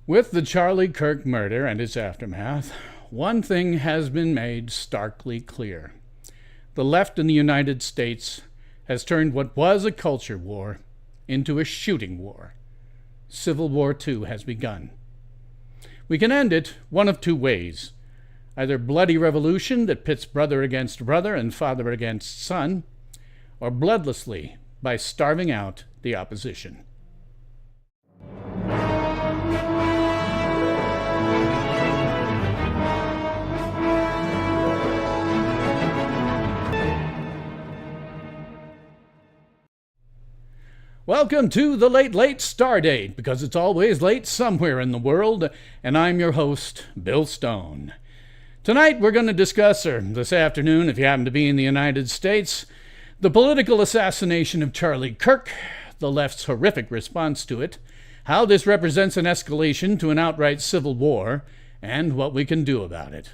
With the Charlie Kirk murder and its aftermath, one thing has been made starkly clear. The left in the United States has turned what was a culture war into a shooting war. Civil War II has begun. We can end it one of two ways: either bloody revolution that pits brother against brother and father against son, or bloodlessly by starving out the opposition. Welcome to the late Stardate, because it's always late somewhere in the world, and I'm your host, Bill Stone. Tonight we're going to discuss, or this afternoon if you happen to be in the United States, the political assassination of Charlie Kirk, the left's horrific response to it, how this represents an escalation to an outright civil war, and what we can do about it.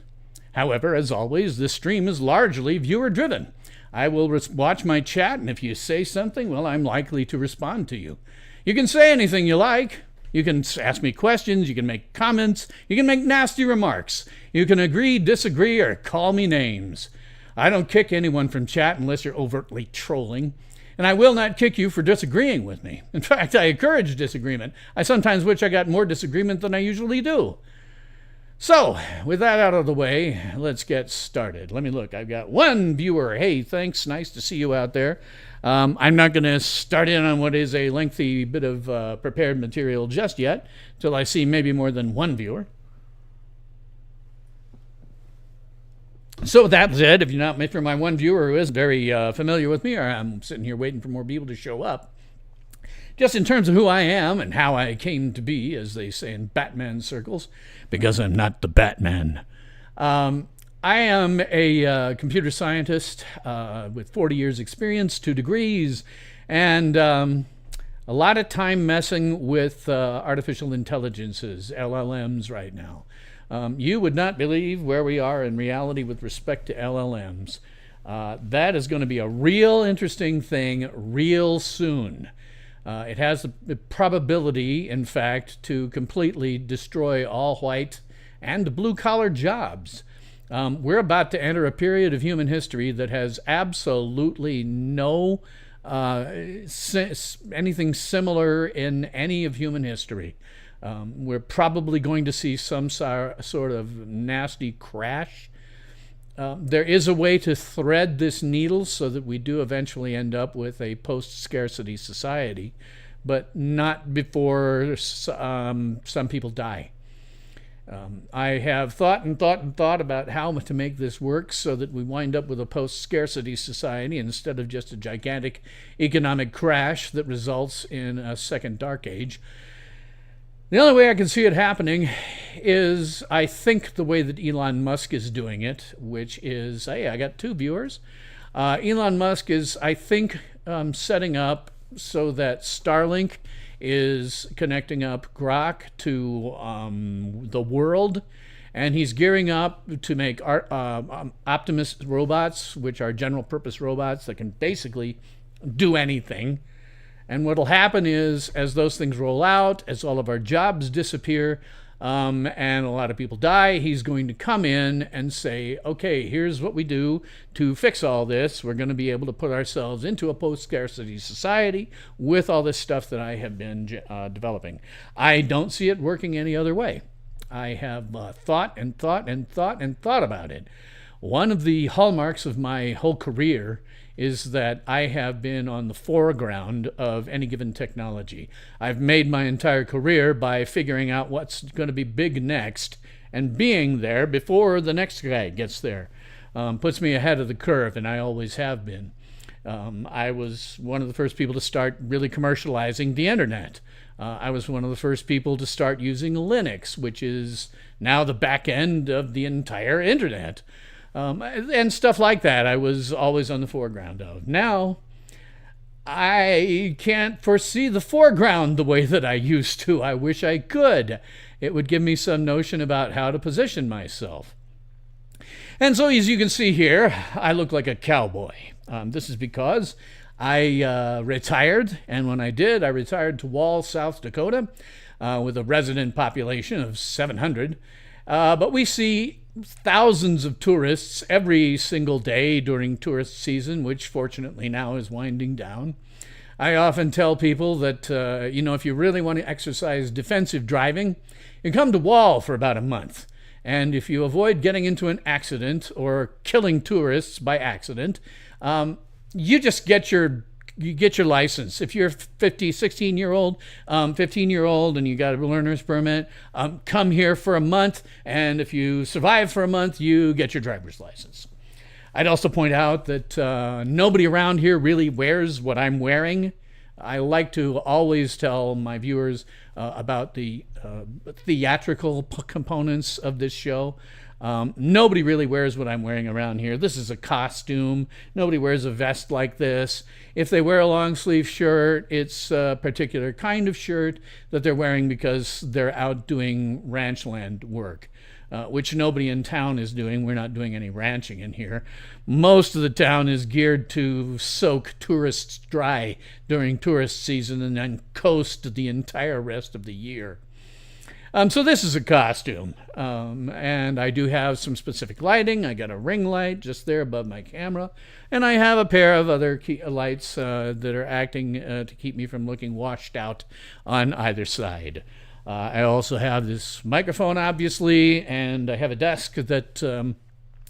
However, as always, this stream is largely viewer-driven. I will watch my chat, and if you say something, well, I'm likely to respond to you. You can say anything you like. You can ask me questions. You can make comments. You can make nasty remarks. You can agree, disagree, or call me names. I don't kick anyone from chat unless you're overtly trolling. And I will not kick you for disagreeing with me. In fact, I encourage disagreement. I sometimes wish I got more disagreement than I usually do. So, with that out of the way, let's get started. Let me look. I've got one viewer. Hey, thanks. Nice to see you out there. I'm not going to start in on what is a lengthy bit of prepared material just yet, till I see maybe more than one viewer. So with that said, if you're my one viewer who is very familiar with me, or I'm sitting here waiting for more people to show up, just in terms of who I am and how I came to be, as they say in Batman circles, because I'm not the Batman. I am a computer scientist with 40 years experience, 2 degrees, and a lot of time messing with artificial intelligences, LLMs right now. You would not believe where we are in reality with respect to LLMs. That is going to be a real interesting thing real soon. It has the probability, in fact, to completely destroy all white and blue-collar jobs. We're about to enter a period of human history that has absolutely no anything similar in any of human history. We're probably going to see some sort of nasty crash. There is a way to thread this needle so that we do eventually end up with a post-scarcity society, but not before some people die. I have thought about how to make this work so that we wind up with a post-scarcity society instead of just a gigantic economic crash that results in a second dark age. The only way I can see it happening is, I think, the way that Elon Musk is doing it, which is, hey, I got 2 viewers. Elon Musk is, I think, setting up so that Starlink is connecting up Grok to the world, and he's gearing up to make Optimus robots, which are general-purpose robots that can basically do anything. And what will happen is, as those things roll out, as all of our jobs disappear, and a lot of people die, he's going to come in and say, okay, here's what we do to fix all this. We're going to be able to put ourselves into a post-scarcity society with all this stuff that I have been developing. I don't see it working any other way. I have thought about it. One of the hallmarks of my whole career is that I have been on the foreground of any given technology. I've made my entire career by figuring out what's going to be big next and being there before the next guy gets there. Puts me ahead of the curve, and I always have been. I was one of the first people to start really commercializing the internet. I was one of the first people to start using Linux, which is now the back end of the entire internet. And stuff like that I was always on the foreground of. Now, I can't foresee the foreground the way that I used to. I wish I could. It would give me some notion about how to position myself. And so, as you can see here, I look like a cowboy. This is because I retired, and when I did, I retired to Wall, South Dakota. with a resident population of 700. But we see thousands of tourists every single day during tourist season, which fortunately now is winding down. I often tell people that, if you really want to exercise defensive driving, you come to Wall for about a month. And if you avoid getting into an accident or killing tourists by accident, you just get your license. If you're 16-year-old, 15-year-old, and you got a learner's permit, come here for a month. And if you survive for a month, you get your driver's license. I'd also point out that nobody around here really wears what I'm wearing. I like to always tell my viewers about the theatrical components of this show. Nobody really wears what I'm wearing around here. This is a costume. Nobody wears a vest like this. If they wear a long sleeve shirt, it's a particular kind of shirt that they're wearing because they're out doing ranch land work. Which nobody in town is doing. We're not doing any ranching in here. Most of the town is geared to soak tourists dry during tourist season and then coast the entire rest of the year. So this is a costume, and I do have some specific lighting. I got a ring light just there above my camera, and I have a pair of other lights that are acting to keep me from looking washed out on either side. I also have this microphone, obviously, and I have a desk that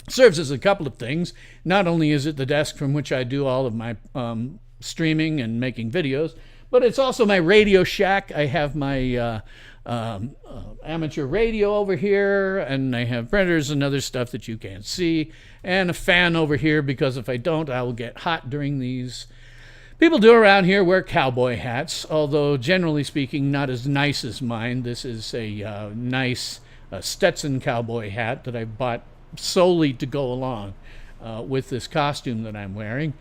serves as a couple of things. Not only is it the desk from which I do all of my streaming and making videos, but it's also my radio shack. I have my amateur radio over here, and I have printers and other stuff that you can't see, and a fan over here because if I don't, I will get hot during these. People do around here wear cowboy hats, although generally speaking, not as nice as mine. This is a nice Stetson cowboy hat that I bought solely to go along with this costume that I'm wearing.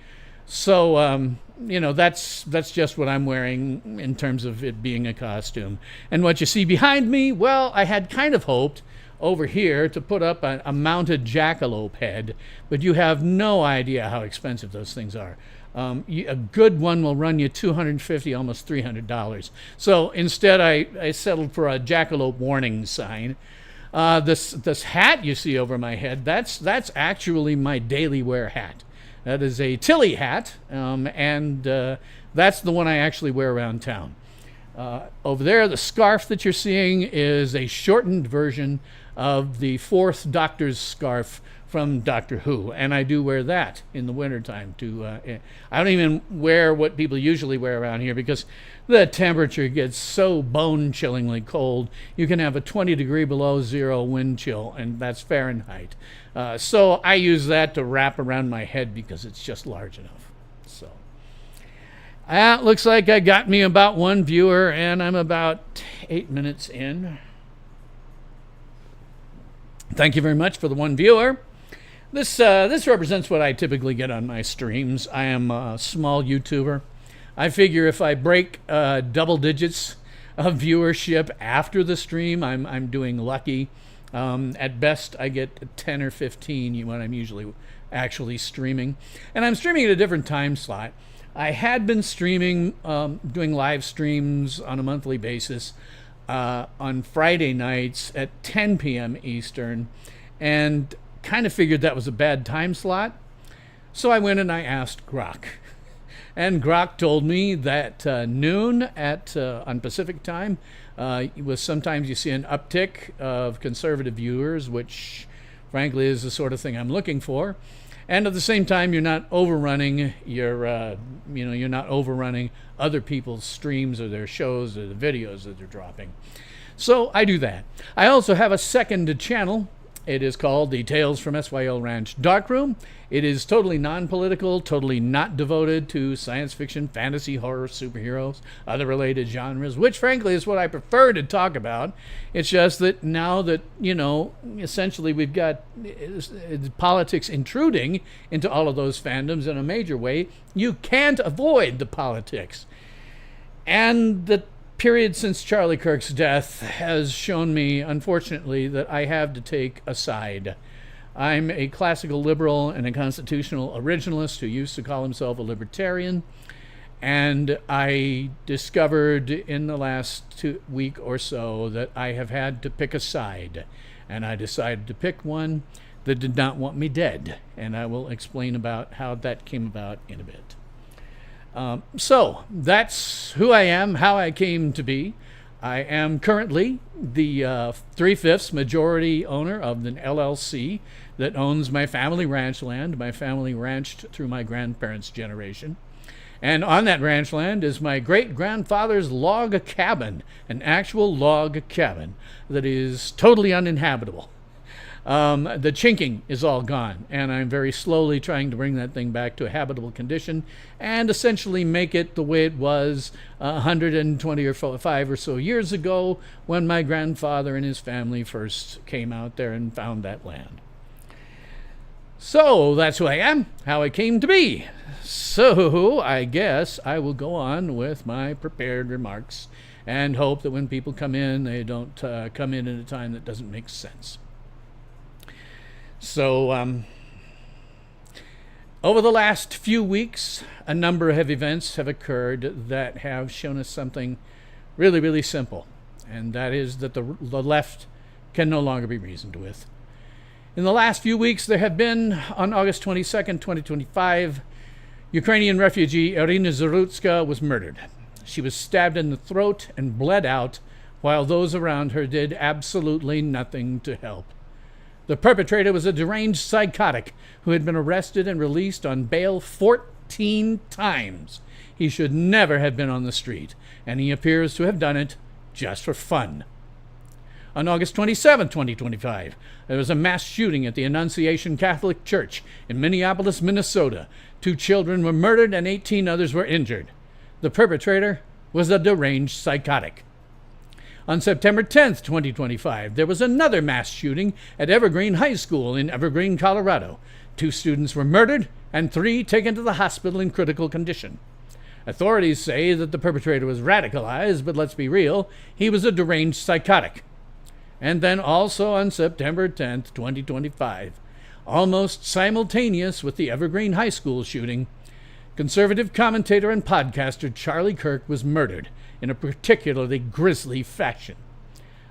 So, that's just what I'm wearing in terms of it being a costume. And what you see behind me, well, I had kind of hoped over here to put up a mounted jackalope head, but you have no idea how expensive those things are. A good one will run you $250, almost $300. So instead, I settled for a jackalope warning sign. This hat you see over my head, that's actually my daily wear hat. That is a Tilly hat, and that's the one I actually wear around town. Over there, the scarf that you're seeing is a shortened version of the Fourth Doctor's scarf from Doctor Who, and I do wear that in the wintertime too. I don't even wear what people usually wear around here because the temperature gets so bone-chillingly cold. You can have a 20 degree below zero wind chill, and that's Fahrenheit. So I use that to wrap around my head because it's just large enough. So looks like I got me about one viewer, and I'm about 8 minutes in. Thank you very much for the one viewer. This represents what I typically get on my streams. I am a small YouTuber. I figure if I break double digits of viewership after the stream, I'm doing lucky. At best, I get 10 or 15 when I'm usually actually streaming. And I'm streaming at a different time slot. I had been streaming, doing live streams on a monthly basis on Friday nights at 10 p.m. Eastern, and kind of figured that was a bad time slot. So I went and I asked Grok. And Grok told me that noon on Pacific time was sometimes you see an uptick of conservative viewers, which frankly is the sort of thing I'm looking for. And at the same time, you're not overrunning you're not overrunning other people's streams or their shows or the videos that they're dropping. So I do that. I also have a second channel. It is called the Tales from SYL Ranch Darkroom. It is totally non-political, totally not devoted to science fiction, fantasy, horror, superheroes, other related genres, which frankly is what I prefer to talk about. It's just that now that, essentially we've got politics intruding into all of those fandoms in a major way, you can't avoid the politics. And the period since Charlie Kirk's death has shown me, unfortunately, that I have to take a side. I'm a classical liberal and a constitutional originalist who used to call himself a libertarian, And I discovered in the last week or so that I have had to pick a side. And I decided to pick one that did not want me dead. And I will explain about how that came about in a bit. So that's who I am, how I came to be. I am currently the 3/5 majority owner of an LLC that owns my family ranch land. My family ranched through my grandparents' generation. And on that ranch land is my great-grandfather's log cabin, an actual log cabin that is totally uninhabitable. The chinking is all gone, and I'm very slowly trying to bring that thing back to a habitable condition and essentially make it the way it was 120 or 5 or so years ago when my grandfather and his family first came out there and found that land. So that's who I am, how I came to be. So I guess I will go on with my prepared remarks and hope that when people come in, they don't come in at a time that doesn't make sense. So, over the last few weeks, a number of events have occurred that have shown us something really, really simple, and that is that the left can no longer be reasoned with. In the last few weeks, there have been, on August 22nd, 2025, Ukrainian refugee Irina Zarutska was murdered. She was stabbed in the throat and bled out, while those around her did absolutely nothing to help. The perpetrator was a deranged psychotic who had been arrested and released on bail 14 times. He should never have been on the street, and he appears to have done it just for fun. On August 27, 2025, there was a mass shooting at the Annunciation Catholic Church in Minneapolis, Minnesota. 2 children were murdered and 18 others were injured. The perpetrator was a deranged psychotic. On September 10th, 2025, there was another mass shooting at Evergreen High School in Evergreen, Colorado. 2 students were murdered and 3 taken to the hospital in critical condition. Authorities say that the perpetrator was radicalized, but let's be real, he was a deranged psychotic. And then also on September 10th, 2025, almost simultaneous with the Evergreen High School shooting, conservative commentator and podcaster Charlie Kirk was murdered in a particularly grisly fashion.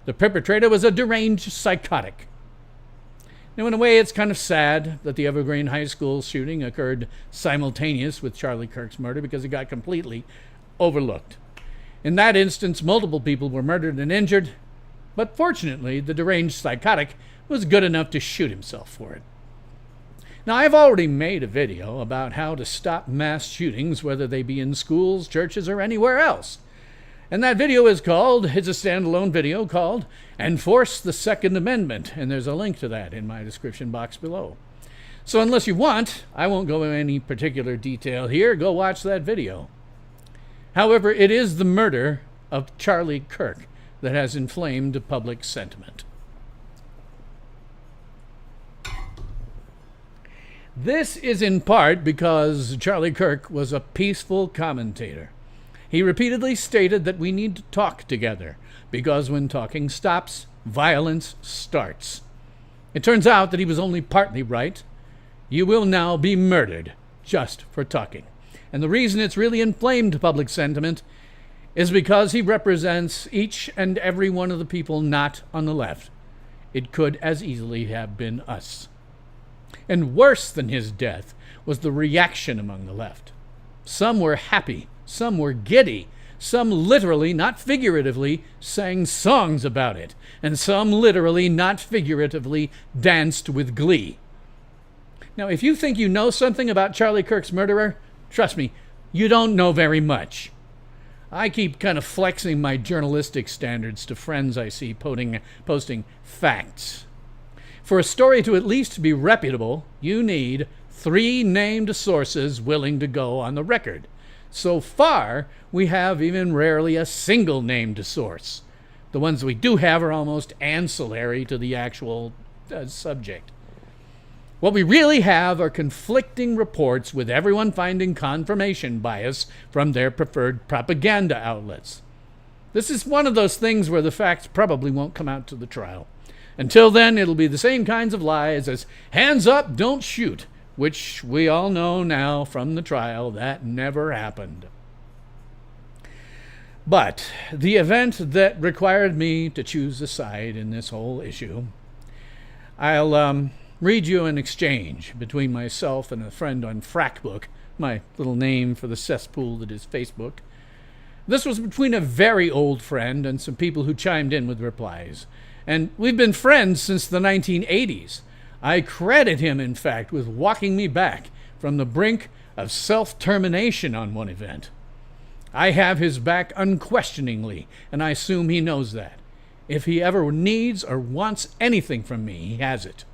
The perpetrator was a deranged psychotic. Now, in a way, it's kind of sad that the Evergreen High School shooting occurred simultaneous with Charlie Kirk's murder because it got completely overlooked. In that instance, multiple people were murdered and injured, but fortunately, the deranged psychotic was good enough to shoot himself for it. Now, I've already made a video about how to stop mass shootings, whether they be in schools, churches, or anywhere else. And that video is called, it's a standalone video called, Enforce the Second Amendment. And there's a link to that in my description box below. So unless you want, I won't go into any particular detail here. Go watch that video. However, it is the murder of Charlie Kirk that has inflamed public sentiment. This is in part because Charlie Kirk was a peaceful commentator. He repeatedly stated that we need to talk together, because when talking stops, violence starts. It turns out that he was only partly right. You will now be murdered just for talking. And the reason it's really inflamed public sentiment is because he represents each and every one of the people not on the left. It could as easily have been us. And worse than his death was the reaction among the left. Some were happy. Some were giddy. Some literally, not figuratively, sang songs about it. And some literally, not figuratively, danced with glee. Now, if you think you know something about Charlie Kirk's murderer, trust me, you don't know very much. I keep kind of flexing my journalistic standards to friends I see posting facts. For a story to at least be reputable, you need 3 named sources willing to go on the record. So far, we have even rarely a single named source. The ones we do have are almost ancillary to the actual subject. What we really have are conflicting reports with everyone finding confirmation bias from their preferred propaganda outlets. This is one of those things where the facts probably won't come out to the trial. Until then, it'll be the same kinds of lies as hands up, don't shoot, which we all know now from the trial that never happened. But the event that required me to choose a side in this whole issue, I'll read you an exchange between myself and a friend on Frackbook, my little name for the cesspool that is Facebook. This was between a very old friend and some people who chimed in with replies. And we've been friends since the 1980s. I credit him, in fact, with walking me back from the brink of self-termination on one event. I have his back unquestioningly, and I assume he knows that. If he ever needs or wants anything from me, he has it.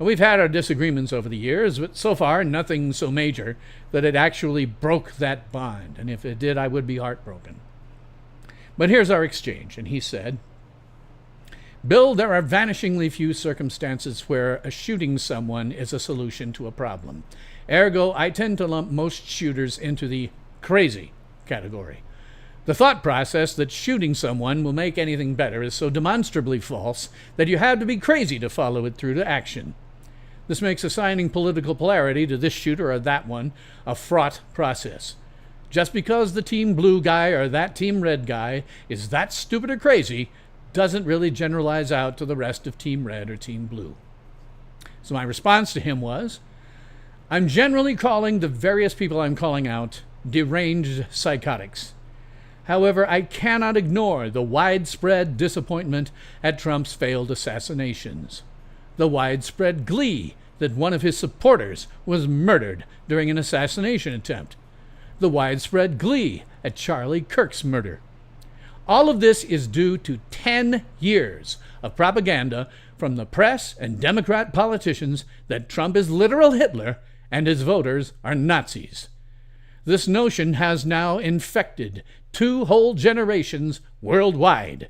We've had our disagreements over the years, but so far nothing so major that it actually broke that bond, and if it did, I would be heartbroken. But here's our exchange, and he said, Bill, there are vanishingly few circumstances where shooting someone is a solution to a problem. Ergo, I tend to lump most shooters into the crazy category. The thought process that shooting someone will make anything better is so demonstrably false that you have to be crazy to follow it through to action. This makes assigning political polarity to this shooter or that one a fraught process. Just because the Team Blue guy or that Team Red guy is that stupid or crazy doesn't really generalize out to the rest of Team Red or Team Blue. So my response to him was, I'm generally calling the various people I'm calling out deranged psychotics. However, I cannot ignore the widespread disappointment at Trump's failed assassinations, the widespread glee that one of his supporters was murdered during an assassination attempt, the widespread glee at Charlie Kirk's murder. All of this is due to 10 years of propaganda from the press and Democrat politicians that Trump is literal Hitler and his voters are Nazis. This notion has now infected 2 whole generations worldwide.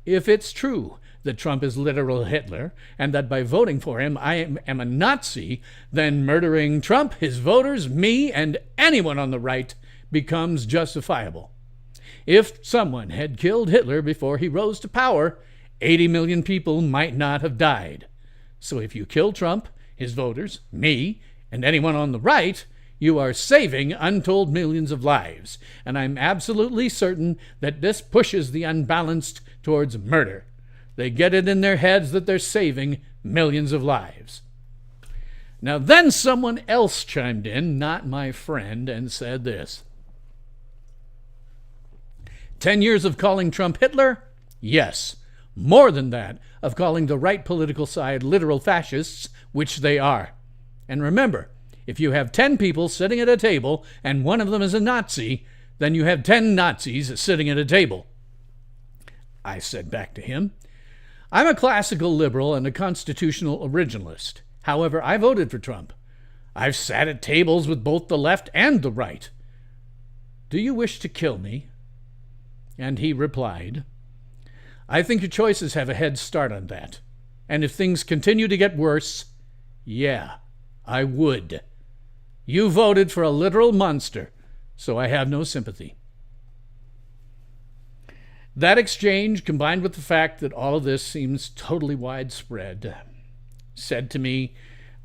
If it's true that Trump is literal Hitler and that by voting for him I am a Nazi, then murdering Trump, his voters, me, and anyone on the right becomes justifiable. If someone had killed Hitler before he rose to power, 80 million people might not have died. So if you kill Trump, his voters, me, and anyone on the right, you are saving untold millions of lives. And I'm absolutely certain that this pushes the unbalanced towards murder. They get it in their heads that they're saving millions of lives. Now then someone else chimed in, not my friend, and said this. 10 years of calling Trump Hitler? Yes. More than that, of calling the right political side literal fascists, which they are. And remember, if you have 10 people sitting at a table and one of them is a Nazi, then you have 10 Nazis sitting at a table. I said back to him, I'm a classical liberal and a constitutional originalist. However, I voted for Trump. I've sat at tables with both the left and the right. Do you wish to kill me? And he replied, I think your choices have a head start on that. And if things continue to get worse, yeah, I would. You voted for a literal monster, so I have no sympathy. That exchange, combined with the fact that all of this seems totally widespread, said to me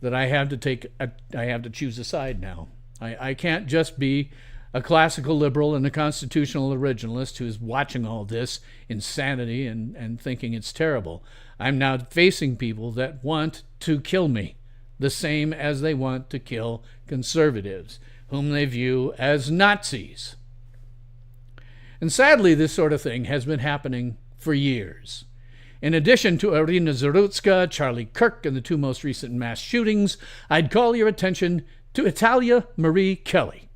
that I have to choose a side now. I can't just be a classical liberal and a constitutional originalist who's watching all this insanity and thinking it's terrible. I'm now facing people that want to kill me, the same as they want to kill conservatives, whom they view as Nazis. And sadly, this sort of thing has been happening for years. In addition to Irina Zarutska, Charlie Kirk, and the 2 most recent mass shootings, I'd call your attention to Italia Marie Kelly.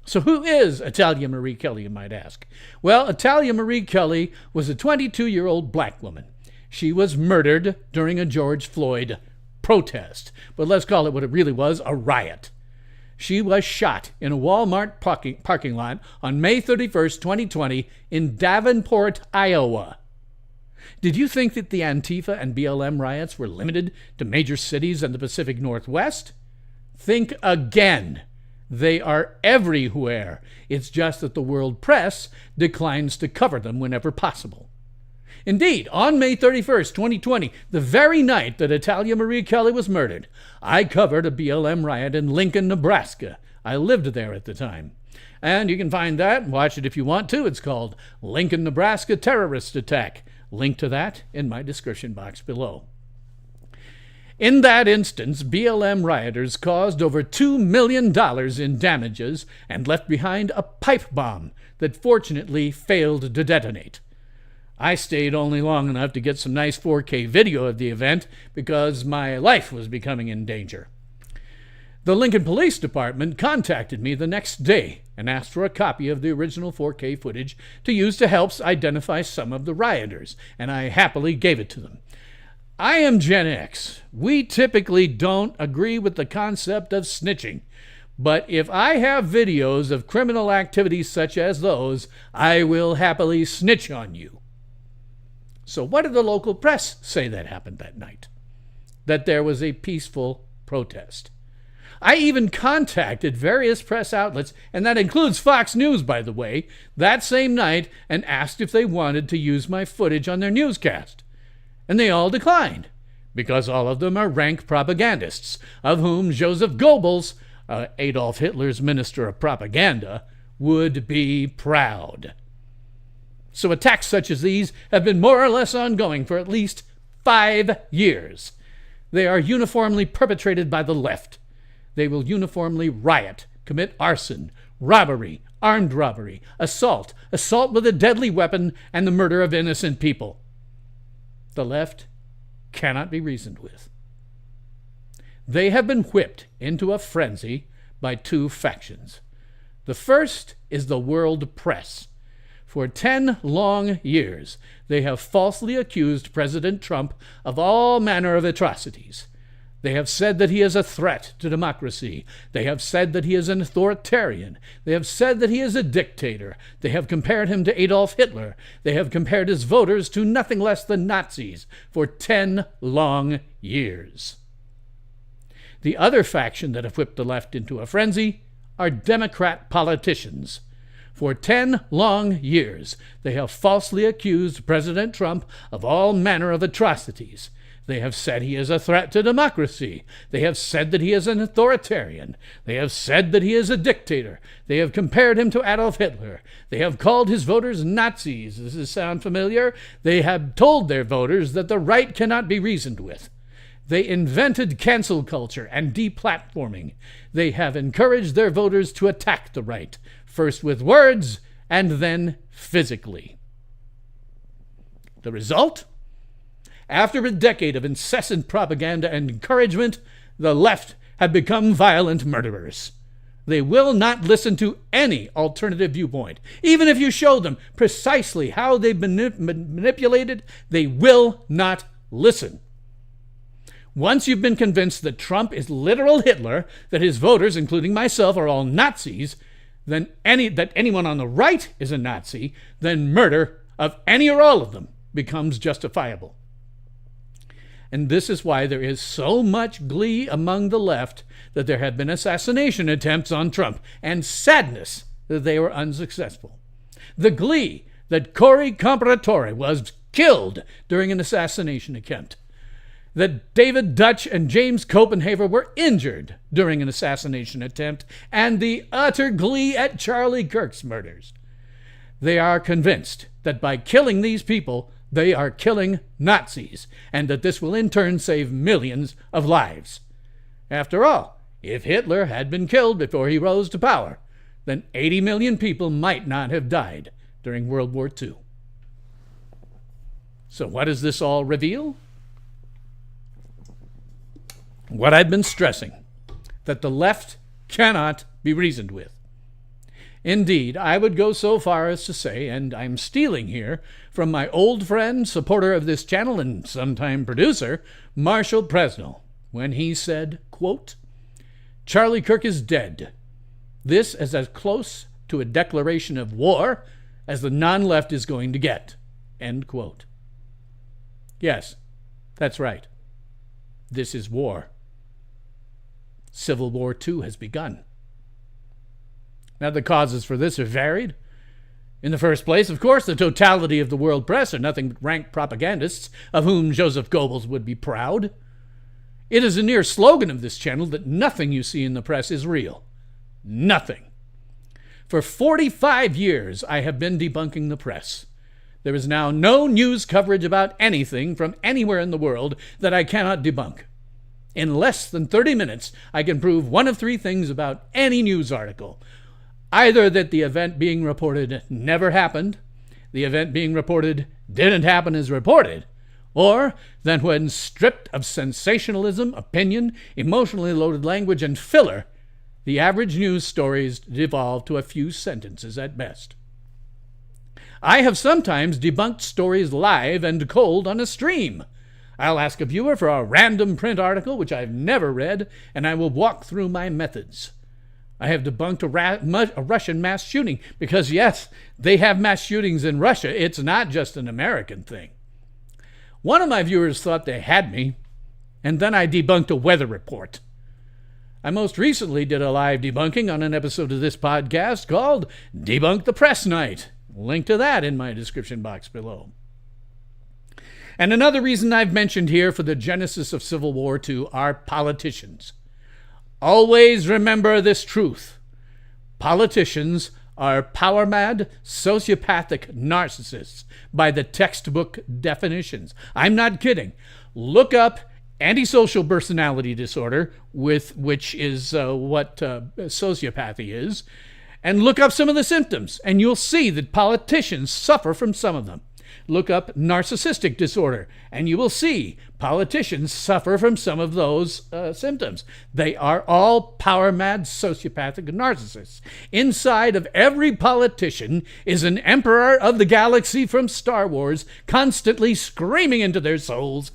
So who is Italia Marie Kelly, you might ask? Well, Italia Marie Kelly was a 22-year-old black woman. She was murdered during a George Floyd protest, but let's call it what it really was, a riot. She was shot in a Walmart parking lot on May 31st, 2020 in Davenport, Iowa. Did you think that the Antifa and BLM riots were limited to major cities and the Pacific Northwest? Think again. They are everywhere. It's just that the world press declines to cover them whenever possible. Indeed, on May 31st, 2020, the very night that Italia Marie Kelly was murdered, I covered a BLM riot in Lincoln, Nebraska. I lived there at the time. And you can find that and watch it if you want to. It's called Lincoln, Nebraska Terrorist Attack. Link to that in my description box below. In that instance, BLM rioters caused over $2 million in damages and left behind a pipe bomb that fortunately failed to detonate. I stayed only long enough to get some nice 4K video of the event because my life was becoming in danger. The Lincoln Police Department contacted me the next day and asked for a copy of the original 4K footage to use to help identify some of the rioters, and I happily gave it to them. I am Gen X. We typically don't agree with the concept of snitching, but if I have videos of criminal activities such as those, I will happily snitch on you. So what did the local press say that happened that night? That there was a peaceful protest. I even contacted various press outlets, and that includes Fox News, by the way, that same night and asked if they wanted to use my footage on their newscast. And they all declined, because all of them are rank propagandists, of whom Joseph Goebbels, Adolf Hitler's minister of propaganda, would be proud. So attacks such as these have been more or less ongoing for at least 5 years. They are uniformly perpetrated by the left. They will uniformly riot, commit arson, robbery, armed robbery, assault with a deadly weapon, and the murder of innocent people. The left cannot be reasoned with. They have been whipped into a frenzy by 2 factions. The first is the world press. For 10 long years, they have falsely accused President Trump of all manner of atrocities. They have said that he is a threat to democracy. They have said that he is an authoritarian. They have said that he is a dictator. They have compared him to Adolf Hitler. They have compared his voters to nothing less than Nazis for 10 long years. The other faction that have whipped the left into a frenzy are Democrat politicians. For 10 long years, they have falsely accused President Trump of all manner of atrocities. They have said he is a threat to democracy. They have said that he is an authoritarian. They have said that he is a dictator. They have compared him to Adolf Hitler. They have called his voters Nazis. Does this sound familiar? They have told their voters that the right cannot be reasoned with. They invented cancel culture and deplatforming. They have encouraged their voters to attack the right, first with words and then physically. The result? After a decade of incessant propaganda and encouragement, the left have become violent murderers. They will not listen to any alternative viewpoint. Even if you show them precisely how they've been manipulated, they will not listen. Once you've been convinced that Trump is literal Hitler, that his voters, including myself, are all Nazis, that anyone on the right is a Nazi, then murder of any or all of them becomes justifiable. And this is why there is so much glee among the left that there have been assassination attempts on Trump, and sadness that they were unsuccessful. The glee that Corey Comparatore was killed during an assassination attempt, that David Dutch and James Copenhaver were injured during an assassination attempt, and the utter glee at Charlie Kirk's murders. They are convinced that by killing these people, they are killing Nazis, and that this will in turn save millions of lives. After all, if Hitler had been killed before he rose to power, then 80 million people might not have died during World War II. So what does this all reveal? What I've been stressing, that the left cannot be reasoned with. Indeed, I would go so far as to say, and I'm stealing here from my old friend, supporter of this channel, and sometime producer, Marshall Presnell, when he said, quote, "Charlie Kirk is dead. This is as close to a declaration of war as the non-left is going to get." End quote. Yes, that's right. This is war. Civil War II has begun. Now, the causes for this are varied. In the first place, of course, the totality of the world press are nothing but rank propagandists, of whom Joseph Goebbels would be proud. It is a near slogan of this channel that nothing you see in the press is real. Nothing. For 45 years, I have been debunking the press. There is now no news coverage about anything from anywhere in the world that I cannot debunk. In less than 30 minutes, I can prove one of three things about any news article. Either that the event being reported never happened, the event being reported didn't happen as reported, or that when stripped of sensationalism, opinion, emotionally loaded language, and filler, the average news stories devolve to a few sentences at best. I have sometimes debunked stories live and cold on a stream. I'll ask a viewer for a random print article which I've never read, and I will walk through my methods. I have debunked a Russian mass shooting because, yes, they have mass shootings in Russia. It's not just an American thing. One of my viewers thought they had me, and then I debunked a weather report. I most recently did a live debunking on an episode of this podcast called Debunk the Press Night. Link to that in my description box below. And another reason I've mentioned here for the genesis of Civil War II are politicians. Always remember this truth. Politicians are power-mad, sociopathic narcissists by the textbook definitions. I'm not kidding. Look up antisocial personality disorder, which is what sociopathy is, and look up some of the symptoms, and you'll see that politicians suffer from some of them. Look up narcissistic disorder, and you will see politicians suffer from some of those symptoms. They are all power-mad, sociopathic narcissists. Inside of every politician is an emperor of the galaxy from Star Wars, constantly screaming into their souls,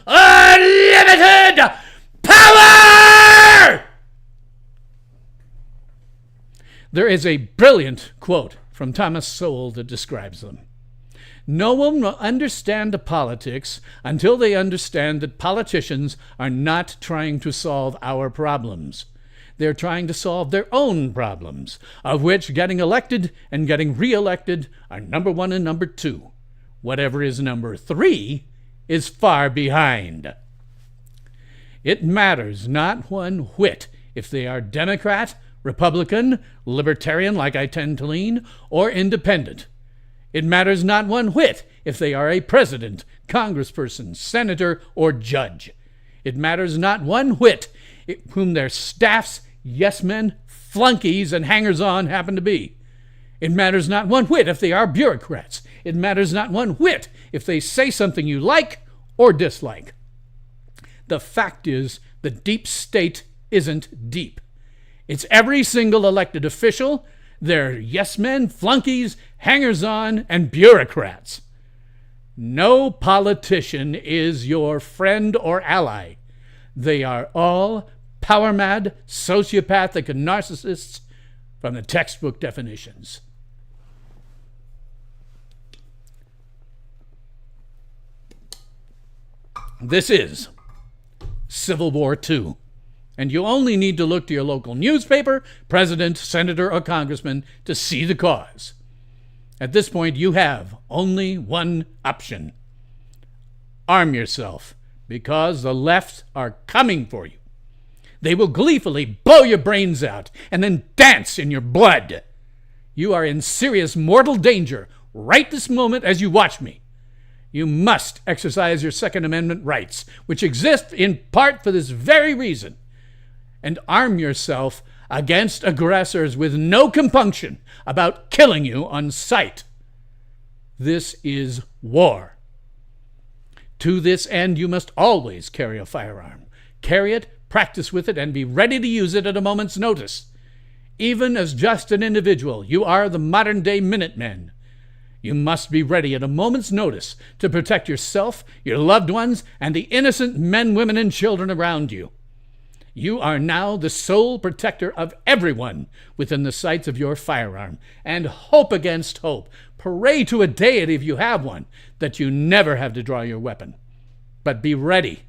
"Unlimited power!" There is a brilliant quote from Thomas Sowell that describes them. No one will understand politics until they understand that politicians are not trying to solve our problems. They're trying to solve their own problems, of which getting elected and getting re-elected are number one and number two. Whatever is number three is far behind. It matters not one whit if they are Democrat, Republican, Libertarian, like I tend to lean, or Independent. It matters not one whit if they are a president, congressperson, senator, or judge. It matters not one whit whom their staffs, yes-men, flunkies, and hangers-on happen to be. It matters not one whit if they are bureaucrats. It matters not one whit if they say something you like or dislike. The fact is, the deep state isn't deep. It's every single elected official. They're yes-men, flunkies, hangers-on, and bureaucrats. No politician is your friend or ally. They are all power-mad, sociopathic, and narcissists from the textbook definitions. This is Civil War II. And you only need to look to your local newspaper, president, senator, or congressman to see the cause. At this point, you have only one option. Arm yourself, because the left are coming for you. They will gleefully blow your brains out and then dance in your blood. You are in serious mortal danger right this moment as you watch me. You must exercise your Second Amendment rights, which exist in part for this very reason, and arm yourself against aggressors with no compunction about killing you on sight. This is war. To this end, you must always carry a firearm. Carry it, practice with it, and be ready to use it at a moment's notice. Even as just an individual, you are the modern-day Minutemen. You must be ready at a moment's notice to protect yourself, your loved ones, and the innocent men, women, and children around you. You are now the sole protector of everyone within the sights of your firearm, and hope against hope. Pray to a deity, if you have one, that you never have to draw your weapon. But be ready.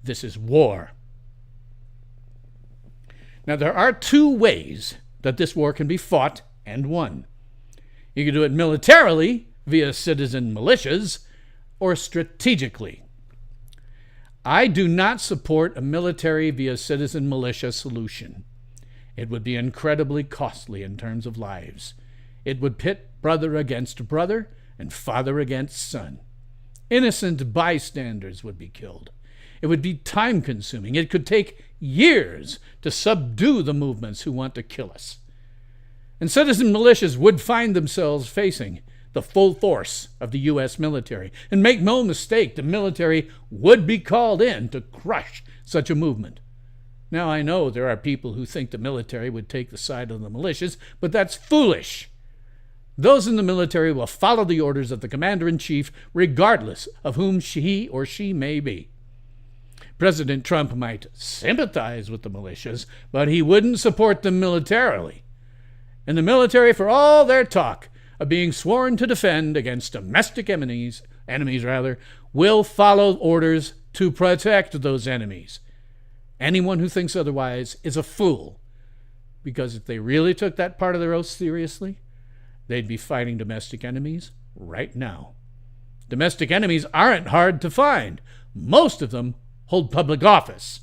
This is war. Now, there are two ways that this war can be fought and won. You can do it militarily via citizen militias or strategically. I do not support a military via citizen militia solution. It would be incredibly costly in terms of lives. It would pit brother against brother and father against son. Innocent bystanders would be killed. It would be time-consuming. It could take years to subdue the movements who want to kill us. And citizen militias would find themselves facing the full force of the U.S. military. And make no mistake, the military would be called in to crush such a movement. Now, I know there are people who think the military would take the side of the militias, but that's foolish. Those in the military will follow the orders of the commander-in-chief, regardless of whom he or she may be. President Trump might sympathize with the militias, but he wouldn't support them militarily. And the military, for all their talk of being sworn to defend against domestic enemies, will follow orders to protect those enemies. Anyone who thinks otherwise is a fool, because if they really took that part of their oath seriously, they'd be fighting domestic enemies right now. Domestic enemies aren't hard to find. Most of them hold public office.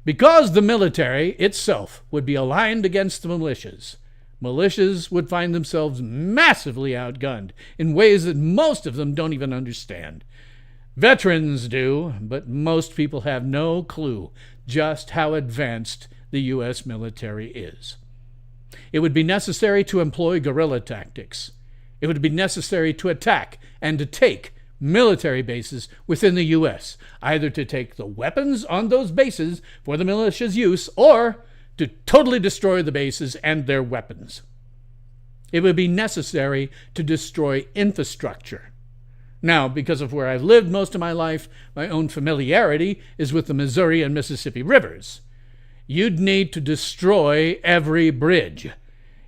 Because the military itself would be aligned against the militias, militias would find themselves massively outgunned in ways that most of them don't even understand. Veterans do, but most people have no clue just how advanced the U.S. military is. It would be necessary to employ guerrilla tactics. It would be necessary to attack and to take military bases within the U.S., either to take the weapons on those bases for the militia's use or to totally destroy the bases and their weapons. It would be necessary to destroy infrastructure. Now, because of where I've lived most of my life, my own familiarity is with the Missouri and Mississippi rivers. You'd need to destroy every bridge.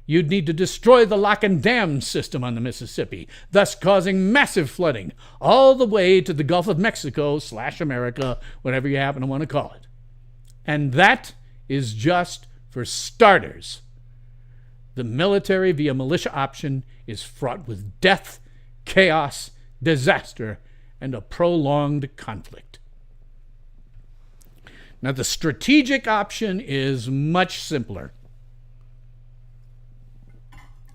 You'd need to destroy the lock and dam system on the Mississippi, thus causing massive flooding all the way to the Gulf of Mexico / America, whatever you happen to want to call it. And that is just for starters. The military via militia option is fraught with death, chaos, disaster, and a prolonged conflict. Now, the strategic option is much simpler.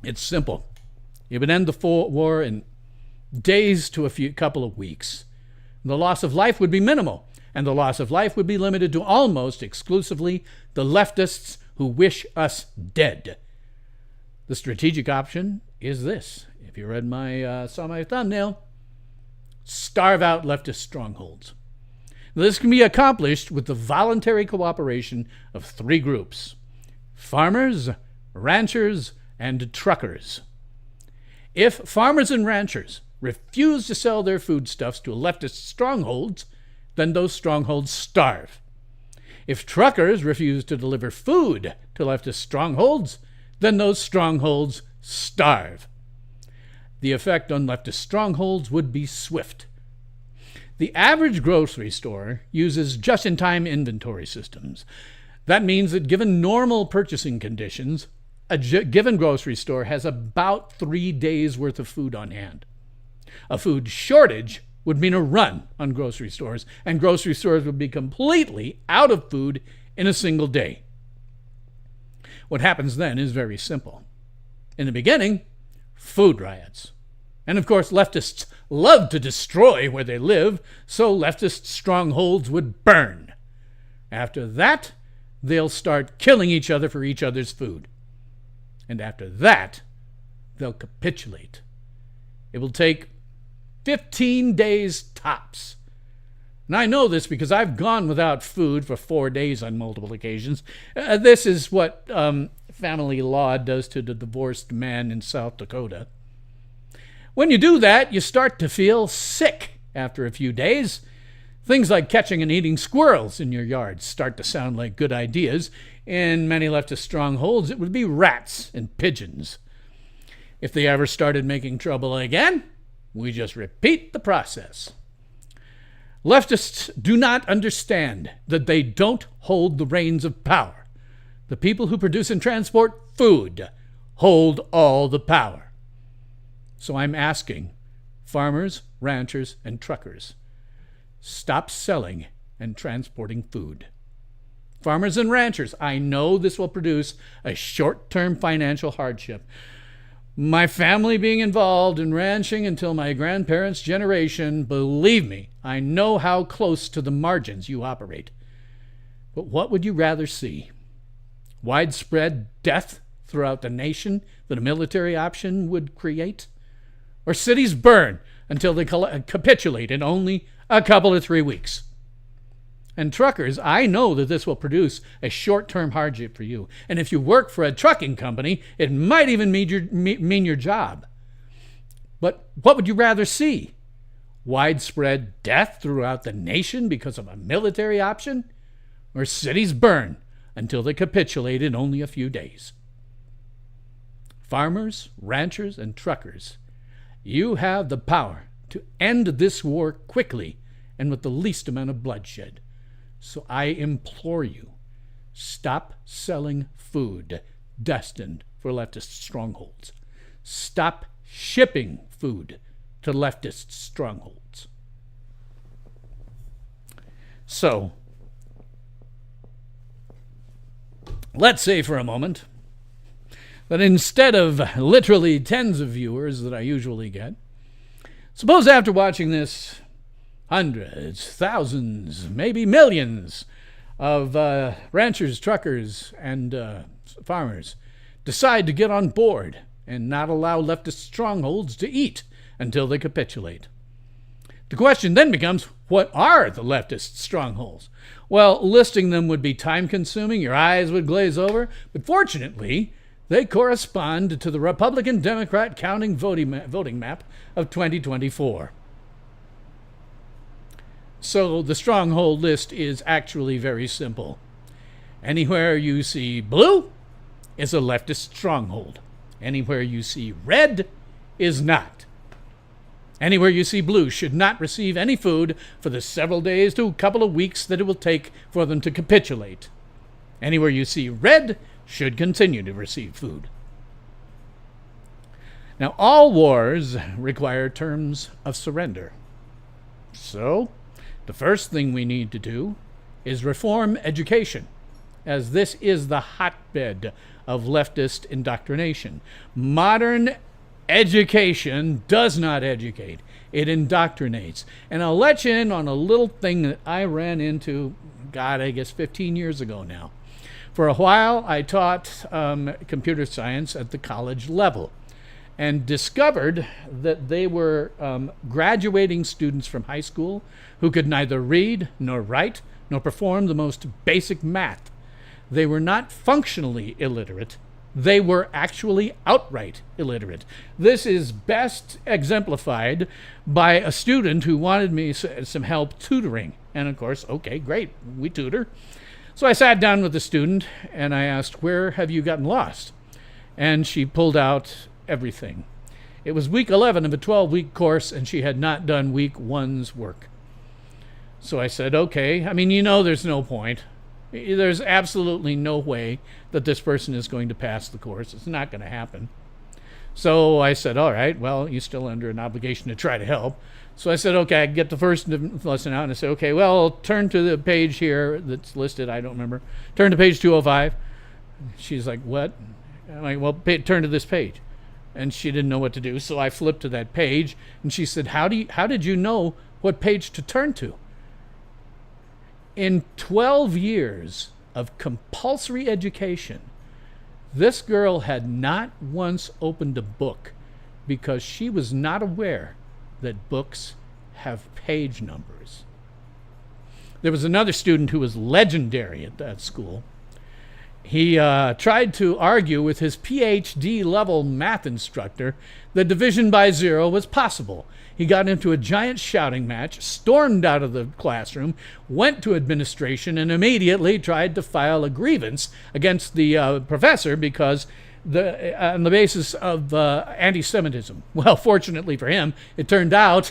It's simple. It would end the war in days to couple of weeks. The loss of life would be minimal, and the loss of life would be limited to almost exclusively the leftists who wish us dead. The strategic option is this. If you saw my thumbnail, starve out leftist strongholds. This can be accomplished with the voluntary cooperation of 3 groups: farmers, ranchers, and truckers. If farmers and ranchers refuse to sell their foodstuffs to leftist strongholds, then those strongholds starve. If truckers refuse to deliver food to leftist strongholds, then those strongholds starve. The effect on leftist strongholds would be swift. The average grocery store uses just-in-time inventory systems. That means that given normal purchasing conditions, a given grocery store has about 3 days' worth of food on hand. A food shortage would mean a run on grocery stores, and grocery stores would be completely out of food in a single day. What happens then is very simple. In the beginning, food riots. And of course, leftists love to destroy where they live, so leftist strongholds would burn. After that, they'll start killing each other for each other's food. And after that, they'll capitulate. It will take 15 days tops. And I know this because I've gone without food for 4 days on multiple occasions. This is what family law does to the divorced man in South Dakota. When you do that, you start to feel sick after a few days. Things like catching and eating squirrels in your yard start to sound like good ideas. In many leftist strongholds, it would be rats and pigeons. If they ever started making trouble again, we just repeat the process. Leftists do not understand that they don't hold the reins of power. The people who produce and transport food hold all the power. So I'm asking farmers, ranchers, and truckers, stop selling and transporting food. Farmers and ranchers, I know this will produce a short-term financial hardship. My family being involved in ranching until my grandparents' generation, believe me, I know how close to the margins you operate. But what would you rather see? Widespread death throughout the nation that a military option would create? Or cities burn until they capitulate in only a couple of 3 weeks? And truckers, I know that this will produce a short-term hardship for you. And if you work for a trucking company, it might even mean your job. But what would you rather see? Widespread death throughout the nation because of a military option? Or cities burn until they capitulate in only a few days? Farmers, ranchers, and truckers, you have the power to end this war quickly and with the least amount of bloodshed. So I implore you, stop selling food destined for leftist strongholds. Stop shipping food to leftist strongholds. So, let's say for a moment that instead of literally tens of viewers that I usually get, suppose after watching this, hundreds, thousands, maybe millions of ranchers, truckers, and farmers decide to get on board and not allow leftist strongholds to eat until they capitulate. The question then becomes, what are the leftist strongholds? Well, listing them would be time-consuming, your eyes would glaze over, but fortunately, they correspond to the Republican-Democrat counting voting map of 2024. So the stronghold list is actually very simple. Anywhere you see blue is a leftist stronghold. Anywhere you see red is not. Anywhere you see blue should not receive any food for the several days to a couple of weeks that it will take for them to capitulate. Anywhere you see red should continue to receive food. Now, all wars require terms of surrender. So, the first thing we need to do is reform education, as this is the hotbed of leftist indoctrination. Modern education does not educate, it indoctrinates. And I'll let you in on a little thing that I ran into, I guess 15 years ago now. For a while, I taught computer science at the college level and discovered that they were graduating students from high school who could neither read nor write nor perform the most basic math. They were not functionally illiterate. They were actually outright illiterate. This is best exemplified by a student who wanted me some help tutoring. And of course, okay, great, we tutor. So I sat down with the student and I asked, where have you gotten lost? And she pulled out everything. It was week 11 of a 12-week course and she had not done week 1's work. So I said, okay, I mean, you know there's no point. There's absolutely no way that this person is going to pass the course. It's not going to happen. So I said, all right, well, you're still under an obligation to try to help. So I said, okay, I get the first lesson out, and I said, okay, well, turn to the page here that's listed. I don't remember. Turn to page 205. She's like, what? I'm like, well, turn to this page. And she didn't know what to do, so I flipped to that page, and she said, how did you know what page to turn to? In 12 years of compulsory education, this girl had not once opened a book because she was not aware that books have page numbers. There was another student who was legendary at that school. He tried to argue with his PhD level math instructor that division by zero was possible. He got into a giant shouting match, stormed out of the classroom, went to administration, and immediately tried to file a grievance against the professor because on the basis of anti-Semitism. Well, fortunately for him, it turned out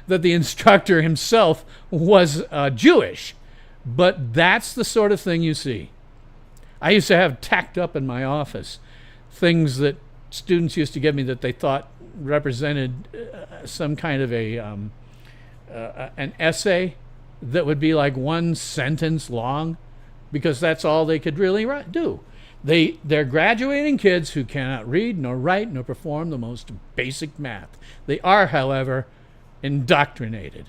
that the instructor himself was Jewish. But that's the sort of thing you see. I used to have tacked up in my office things that students used to give me that they thought represented some kind of an essay that would be like one sentence long. because that's all they could really do. They're graduating kids who cannot read, nor write, nor perform the most basic math. They are, however, indoctrinated.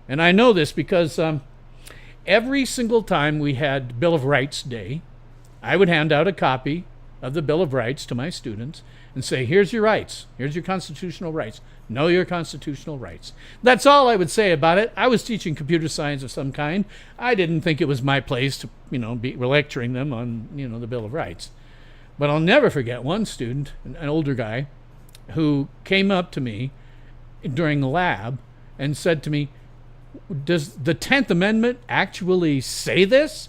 And I know this because every single time we had Bill of Rights Day, I would hand out a copy of the Bill of Rights to my students and say, here's your rights. Here's your constitutional rights. Know your constitutional rights. That's all I would say about it. I was teaching computer science of some kind. I didn't think it was my place to, be lecturing them on, the Bill of Rights. But I'll never forget one student, an older guy, who came up to me during the lab and said to me, does the 10th Amendment actually say this?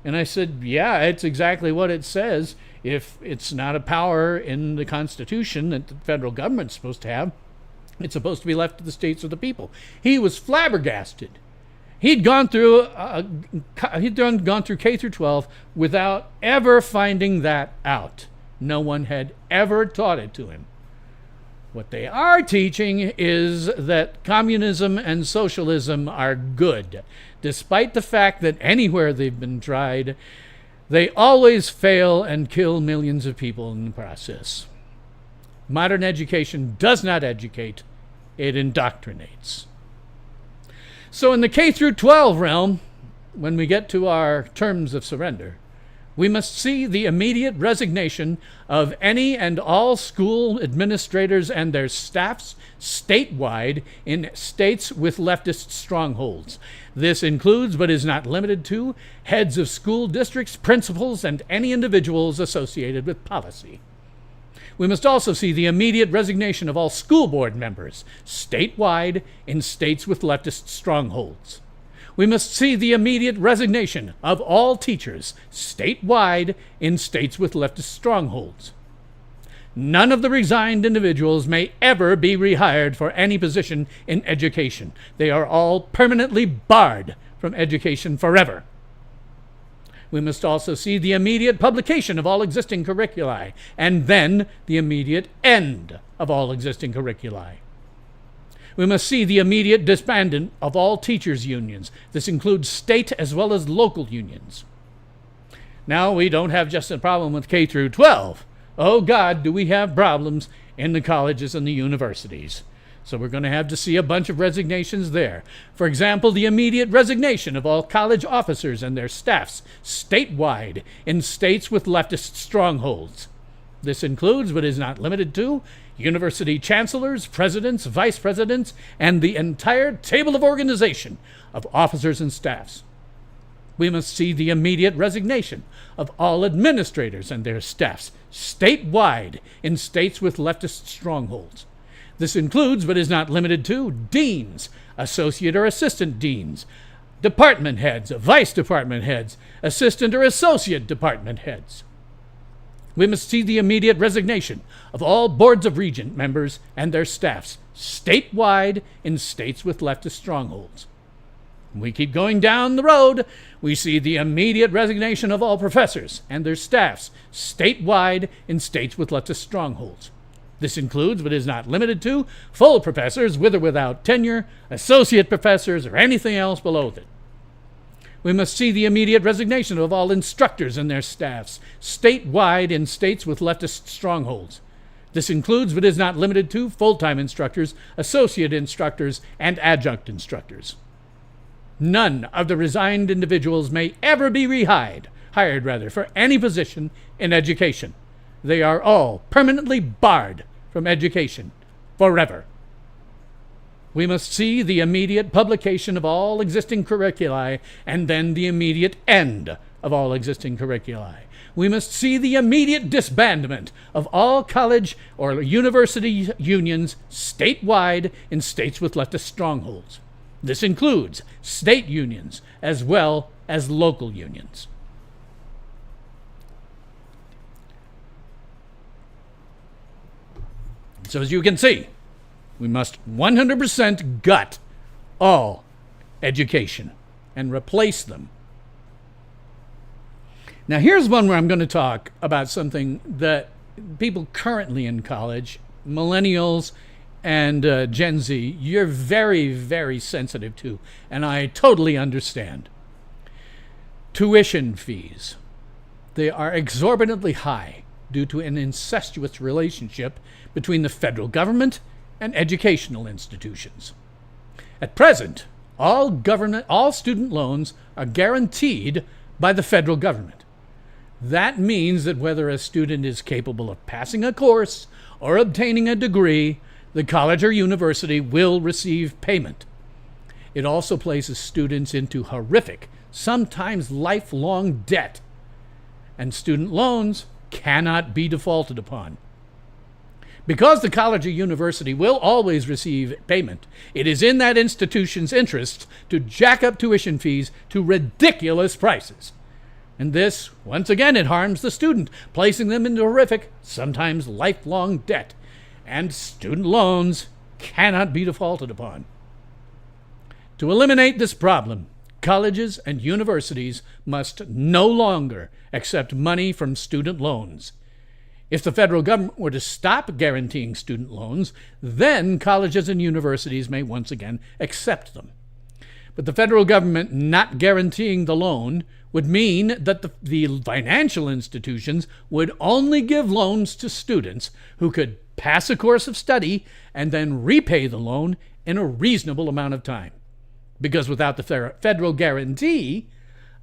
And I said, yeah, it's exactly what it says. If it's not a power in the Constitution that the federal government's supposed to have, it's supposed to be left to the states or the people. He was flabbergasted. He'd gone through gone through K through 12 without ever finding that out. No one had ever taught it to him. What they are teaching is that communism and socialism are good, despite the fact that anywhere they've been tried, they always fail and kill millions of people in the process. Modern education does not educate, it indoctrinates. So in the K through 12 realm, when we get to our terms of surrender, we must see the immediate resignation of any and all school administrators and their staffs statewide in states with leftist strongholds. This includes, but is not limited to, heads of school districts, principals, and any individuals associated with policy. We must also see the immediate resignation of all school board members, statewide in states with leftist strongholds. We must see the immediate resignation of all teachers, statewide in states with leftist strongholds. None of the resigned individuals may ever be rehired for any position in education. They are all permanently barred from education forever. We must also see the immediate publication of all existing curriculi, and then the immediate end of all existing curriculi. We must see the immediate disbandment of all teachers' unions. This includes state as well as local unions. Now, we don't have just a problem with K through 12. Oh God, do we have problems in the colleges and the universities. So we're going to have to see a bunch of resignations there. For example, the immediate resignation of all college officers and their staffs statewide in states with leftist strongholds. This includes, but is not limited to, university chancellors, presidents, vice presidents, and the entire table of organization of officers and staffs. We must see the immediate resignation of all administrators and their staffs statewide in states with leftist strongholds. This includes, but is not limited to, deans, associate or assistant deans, department heads, vice department heads, assistant or associate department heads. We must see the immediate resignation of all boards of regent members and their staffs statewide in states with leftist strongholds. We keep going down the road. We see the immediate resignation of all professors and their staffs statewide in states with leftist strongholds. This includes, but is not limited to, full professors with or without tenure, associate professors, or anything else below it. We must see the immediate resignation of all instructors and their staffs statewide in states with leftist strongholds. This includes, but is not limited to, full-time instructors, associate instructors, and adjunct instructors. None of the resigned individuals may ever be hired for any position in education. They are all permanently barred from education forever. We must see the immediate publication of all existing curriculi and then the immediate end of all existing curriculi. We must see the immediate disbandment of all college or university unions statewide in states with leftist strongholds. This includes state unions as well as local unions. So as you can see, we must 100% gut all education and replace them. Now here's one where I'm going to talk about something that people currently in college, millennials and Gen Z, you're very, very sensitive to, and I totally understand. Tuition fees. They are exorbitantly high due to an incestuous relationship between the federal government and educational institutions. At present, all student loans are guaranteed by the federal government. That means that whether a student is capable of passing a course or obtaining a degree, the college or university will receive payment. It also places students into horrific, sometimes lifelong debt, and student loans cannot be defaulted upon. Because the college or university will always receive payment, it is in that institution's interest to jack up tuition fees to ridiculous prices. And this, once again, it harms the student, placing them into horrific, sometimes lifelong debt, and student loans cannot be defaulted upon. To eliminate this problem, colleges and universities must no longer accept money from student loans. If the federal government were to stop guaranteeing student loans, then colleges and universities may once again accept them. But the federal government not guaranteeing the loan would mean that the financial institutions would only give loans to students who could pass a course of study and then repay the loan in a reasonable amount of time. Because without the federal guarantee,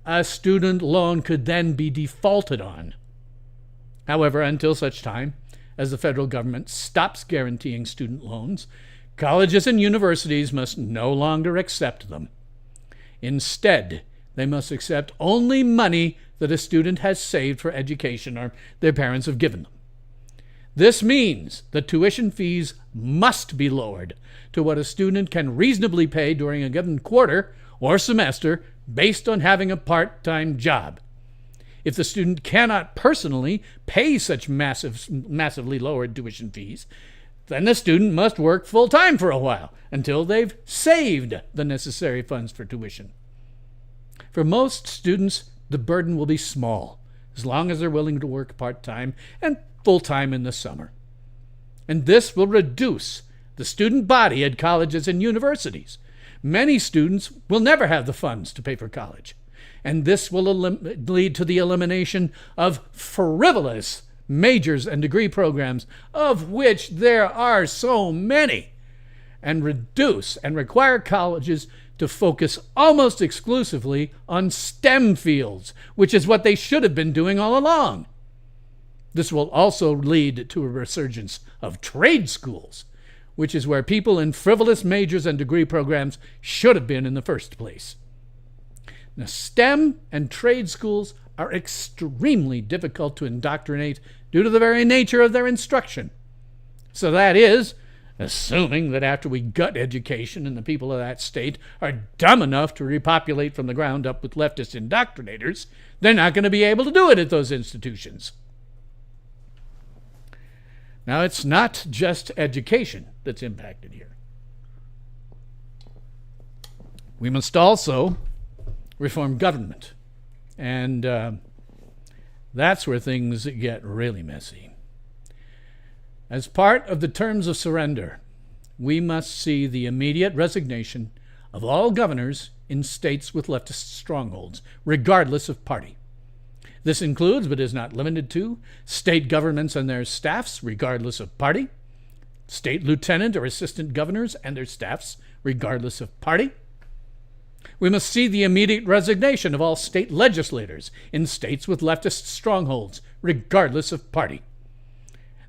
a student loan could then be defaulted on. However, until such time as the federal government stops guaranteeing student loans, colleges and universities must no longer accept them. Instead, they must accept only money that a student has saved for education or their parents have given them. This means that tuition fees must be lowered to what a student can reasonably pay during a given quarter or semester based on having a part-time job. If the student cannot personally pay such massively lowered tuition fees, then the student must work full-time for a while until they've saved the necessary funds for tuition. For most students, the burden will be small, as long as they're willing to work part-time and full-time in the summer. And this will reduce the student body at colleges and universities. Many students will never have the funds to pay for college, and this will lead to the elimination of frivolous majors and degree programs, of which there are so many, and reduce and require colleges to focus almost exclusively on STEM fields, which is what they should have been doing all along. This will also lead to a resurgence of trade schools, which is where people in frivolous majors and degree programs should have been in the first place. Now, STEM and trade schools are extremely difficult to indoctrinate due to the very nature of their instruction. So that is, assuming that after we gut education and the people of that state are dumb enough to repopulate from the ground up with leftist indoctrinators, they're not going to be able to do it at those institutions. Now, it's not just education that's impacted here. We must also reform government. And that's where things get really messy. As part of the terms of surrender, we must see the immediate resignation of all governors in states with leftist strongholds, regardless of party. This includes, but is not limited to, state governments and their staffs, regardless of party, state lieutenant or assistant governors and their staffs, regardless of party. We must see the immediate resignation of all state legislators in states with leftist strongholds, regardless of party.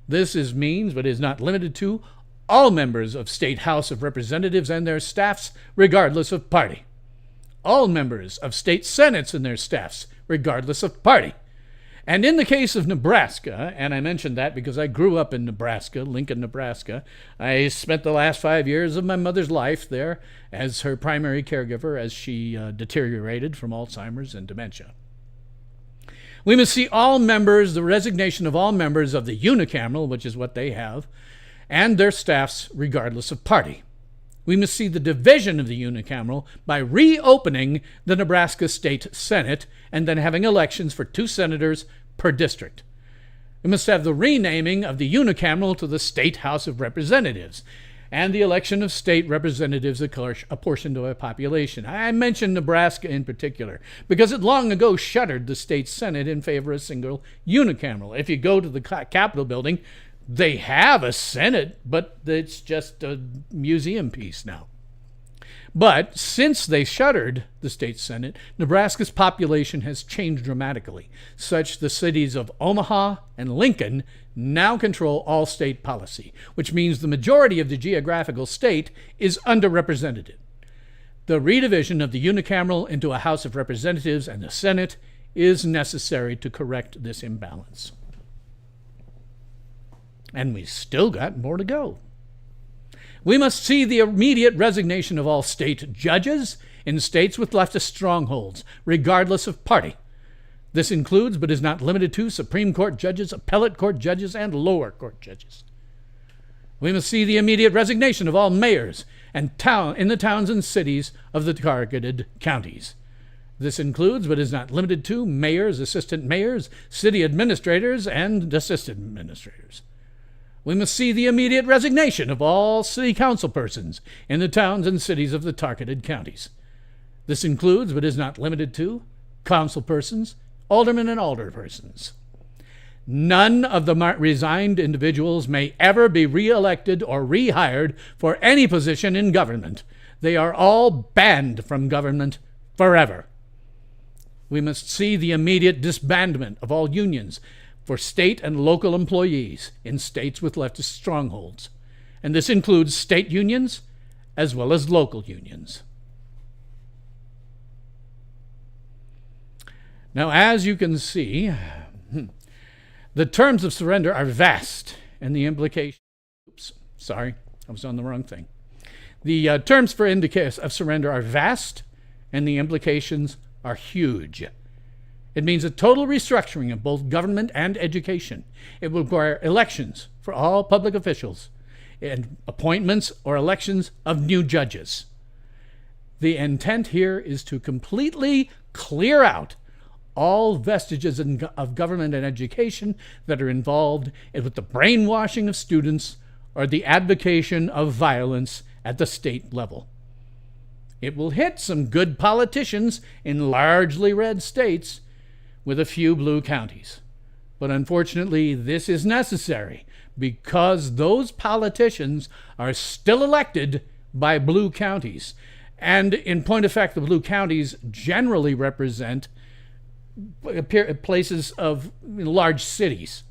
This means, but is not limited to, all members of State House of Representatives and their staffs, regardless of party. All members of state senates and their staffs, regardless of party. And in the case of Nebraska, and I mentioned that because I grew up in Nebraska, Lincoln, Nebraska, I spent the last 5 years of my mother's life there as her primary caregiver as she deteriorated from Alzheimer's and dementia. We must see the resignation of all members of the unicameral, which is what they have, and their staffs, regardless of party. We must see the division of the unicameral by reopening the Nebraska State Senate and then having elections for 2 senators per district. We must have the renaming of the unicameral to the State House of Representatives. and the election of state representatives apportioned to a population. I mentioned Nebraska in particular because it long ago shuttered the state Senate in favor of a single unicameral. If you go to the Capitol building, they have a Senate, but it's just a museum piece now. But since they shuttered the state Senate, Nebraska's population has changed dramatically, such the cities of Omaha and Lincoln now control all state policy, which means the majority of the geographical state is underrepresented. The redivision of the unicameral into a House of Representatives and a Senate is necessary to correct this imbalance. And we still got more to go. We must see the immediate resignation of all state judges in states with leftist strongholds, regardless of party. This includes, but is not limited to, Supreme Court judges, appellate court judges, and lower court judges. We must see the immediate resignation of all mayors and in the towns and cities of the targeted counties. This includes, but is not limited to, mayors, assistant mayors, city administrators, and assistant administrators. We must see the immediate resignation of all city council persons in the towns and cities of the targeted counties. This includes, but is not limited to, council persons, aldermen, and alderpersons. None of the resigned individuals may ever be re-elected or rehired for any position in government. They are all banned from government forever. We must see the immediate disbandment of all unions for state and local employees in states with leftist strongholds. And this includes state unions as well as local unions. Now, as you can see, the terms of surrender are vast, and the implications... Oops, sorry, I was on the wrong thing. The terms of surrender are vast, and the implications are huge. It means a total restructuring of both government and education. It will require elections for all public officials and appointments or elections of new judges. The intent here is to completely clear out all vestiges of government and education that are involved with the brainwashing of students or the advocation of violence at the state level. It will hit some good politicians in largely red states with a few blue counties. But unfortunately, this is necessary because those politicians are still elected by blue counties. And in point of fact, the blue counties generally represent places of large cities.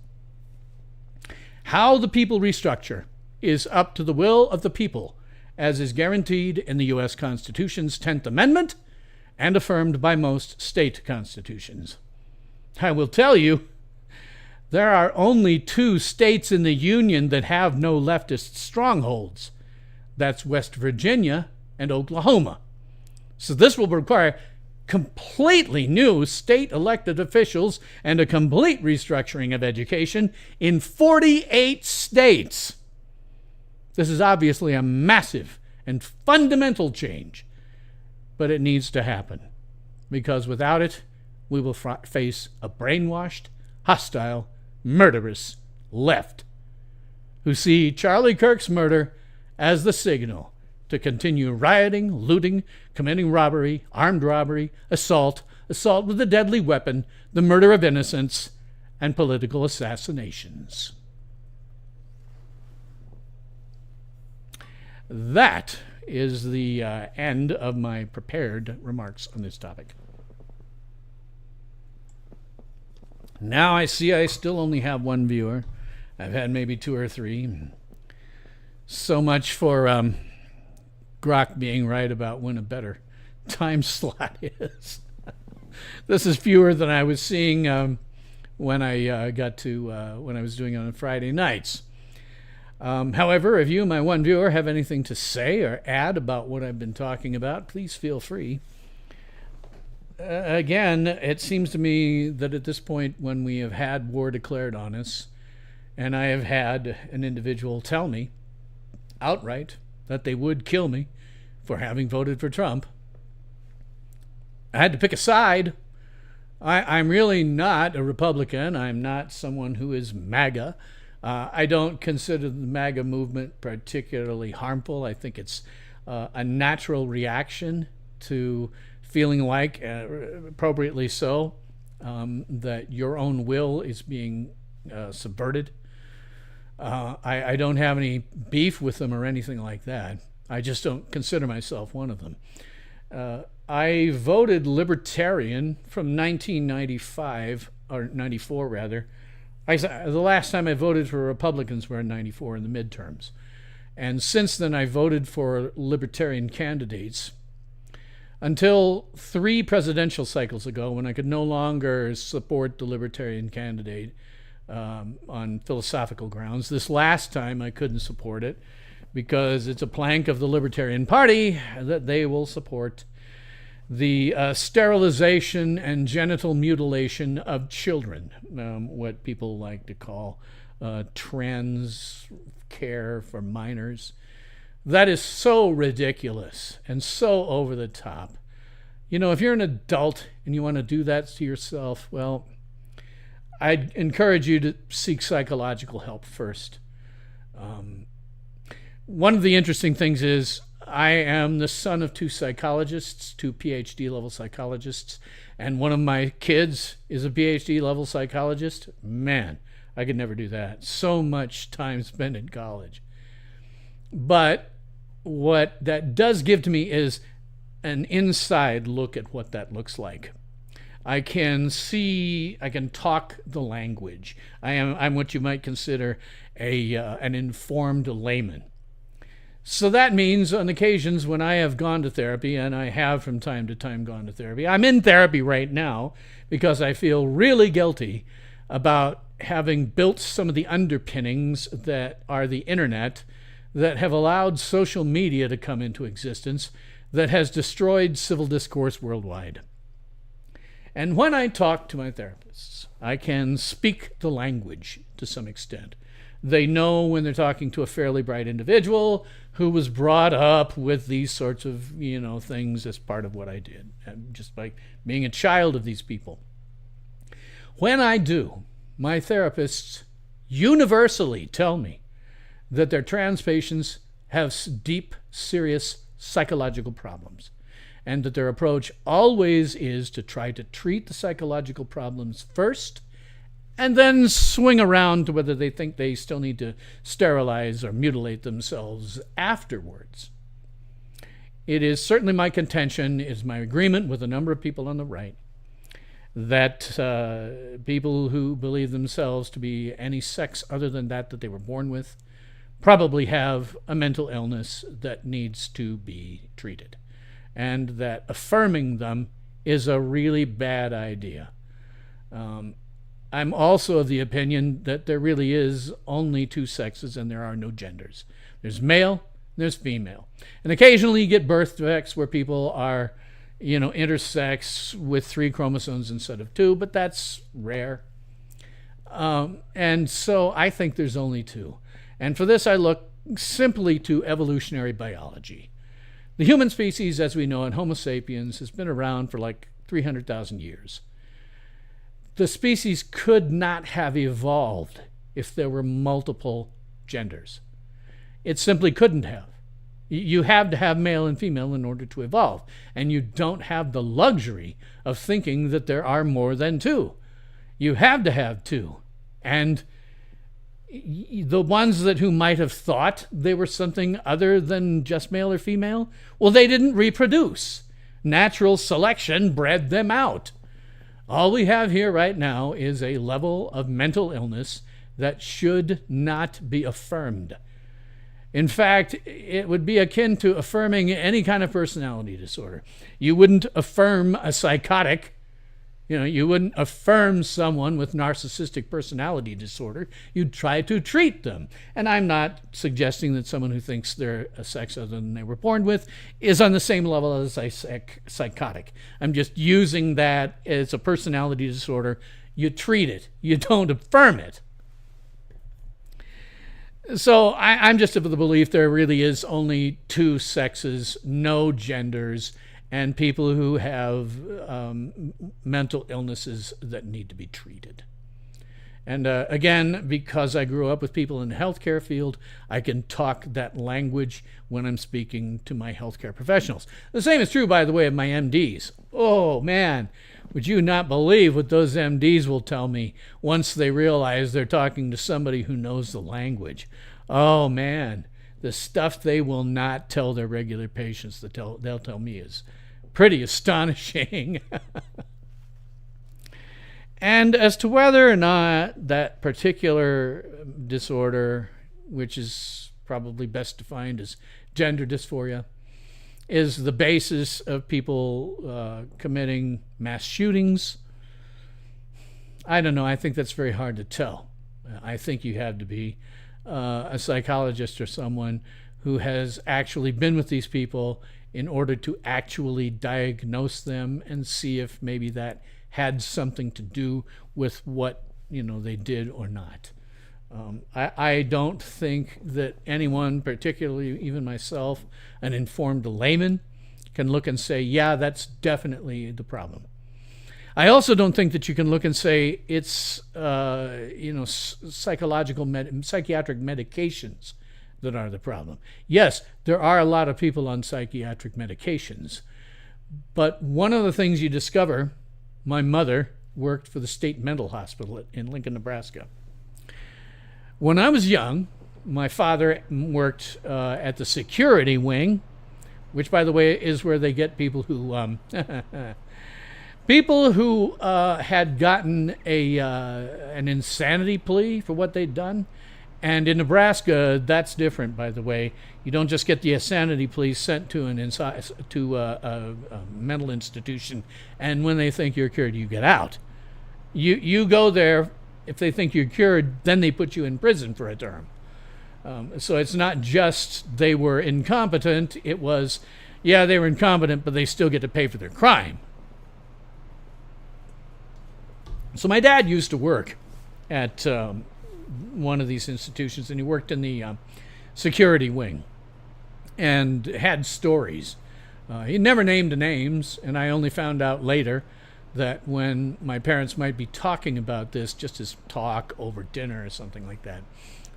How the people restructure is up to the will of the people, as is guaranteed in the U.S. Constitution's 10th Amendment and affirmed by most state constitutions. I will tell you, there are only 2 states in the Union that have no leftist strongholds. That's West Virginia and Oklahoma. So this will require completely new state elected officials and a complete restructuring of education in 48 states. This is obviously a massive and fundamental change, but it needs to happen, because without it, we will face a brainwashed, hostile, murderous left who see Charlie Kirk's murder as the signal to continue rioting, looting, committing robbery, armed robbery, assault with a deadly weapon, the murder of innocents, and political assassinations. That is the end of my prepared remarks on this topic. Now I see I still only have one viewer. I've had maybe 2 or 3. So much for Grok being right about when a better time slot is. This is fewer than I was seeing when I when I was doing it on Friday nights. However, if you, my one viewer, have anything to say or add about what I've been talking about, please feel free. Again, it seems to me that at this point, when we have had war declared on us, and I have had an individual tell me outright that they would kill me for having voted for Trump, I had to pick a side. I'm really not a Republican. I'm not someone who is MAGA. I don't consider the MAGA movement particularly harmful. I think it's a natural reaction to feeling like, appropriately so, that your own will is being subverted. I don't have any beef with them or anything like that. I just don't consider myself one of them. I voted Libertarian from 1995, or 94 rather. The last time I voted for Republicans were in 94 in the midterms. And since then I voted for Libertarian candidates until 3 presidential cycles ago, when I could no longer support the Libertarian candidate on philosophical grounds. This last time I couldn't support it because it's a plank of the Libertarian Party that they will support the sterilization and genital mutilation of children, what people like to call trans care for minors. That is so ridiculous and so over the top. You know, if you're an adult and you want to do that to yourself, well, I'd encourage you to seek psychological help first. One of the interesting things is I am the son of 2 psychologists, 2 PhD level psychologists, and one of my kids is a PhD level psychologist. Man, I could never do that. So much time spent in college. But what that does give to me is an inside look at what that looks like. I can talk the language. I'm what you might consider an informed layman. So that means on occasions when I have gone to therapy, and I have from time to time gone to therapy, I'm in therapy right now because I feel really guilty about having built some of the underpinnings that are the internet that have allowed social media to come into existence that has destroyed civil discourse worldwide. And when I talk to my therapists, I can speak the language to some extent. They know when they're talking to a fairly bright individual who was brought up with these sorts of, things as part of what I did, just by being a child of these people. When I do, my therapists universally tell me that their trans patients have deep, serious psychological problems, and that their approach always is to try to treat the psychological problems first and then swing around to whether they think they still need to sterilize or mutilate themselves afterwards. It is certainly my contention, is my agreement with a number of people on the right, that people who believe themselves to be any sex other than that they were born with probably have a mental illness that needs to be treated, and that affirming them is a really bad idea. I'm also of the opinion that there really is only 2 sexes and there are no genders. There's male, there's female. And occasionally you get birth defects where people are, intersex with 3 chromosomes instead of 2, but that's rare. And so I think there's only 2. And for this I look simply to evolutionary biology. The human species, as we know, in Homo sapiens, has been around for like 300,000 years. The species could not have evolved if there were multiple genders. It simply couldn't have. You have to have male and female in order to evolve, and you don't have the luxury of thinking that there are more than 2. You have to have 2. And the ones who might have thought they were something other than just male or female, well, they didn't reproduce. Natural selection bred them out. All we have here right now is a level of mental illness that should not be affirmed. In fact, it would be akin to affirming any kind of personality disorder. You wouldn't affirm a psychotic. You wouldn't affirm someone with narcissistic personality disorder. You'd try to treat them. And I'm not suggesting that someone who thinks they're a sex other than they were born with is on the same level as a psychotic. I'm just using that as a personality disorder. You treat it. You don't affirm it. So I'm just of the belief there really is only 2 sexes, no genders, and people who have mental illnesses that need to be treated. And again, because I grew up with people in the healthcare field, I can talk that language when I'm speaking to my healthcare professionals. The same is true, by the way, of my MDs. Oh, man, would you not believe what those MDs will tell me once they realize they're talking to somebody who knows the language? Oh, man, the stuff they will not tell their regular patients that they'll tell me is pretty astonishing. And as to whether or not that particular disorder, which is probably best defined as gender dysphoria, is the basis of people committing mass shootings, I don't know. I think that's very hard to tell. I think you have to be a psychologist or someone who has actually been with these people in order to actually diagnose them and see if maybe that had something to do with what they did or not. I don't think that anyone, particularly even myself, an informed layman, can look and say, yeah, that's definitely the problem. I also don't think that you can look and say it's psychiatric medications that are the problem. Yes, there are a lot of people on psychiatric medications, but one of the things you discover, my mother worked for the state mental hospital in Lincoln, Nebraska. When I was young, my father worked at the security wing, which, by the way, is where they get people who had gotten an insanity plea for what they'd done. And in Nebraska, that's different, by the way. You don't just get the insanity plea sent to a mental institution, and when they think you're cured, you get out. You go there. If they think you're cured, then they put you in prison for a term. So it's not just they were incompetent. It was, yeah, they were incompetent, but they still get to pay for their crime. So my dad used to work at one of these institutions, and he worked in the security wing and had stories. He never named names, and I only found out later that when my parents might be talking about this, just as talk over dinner or something like that,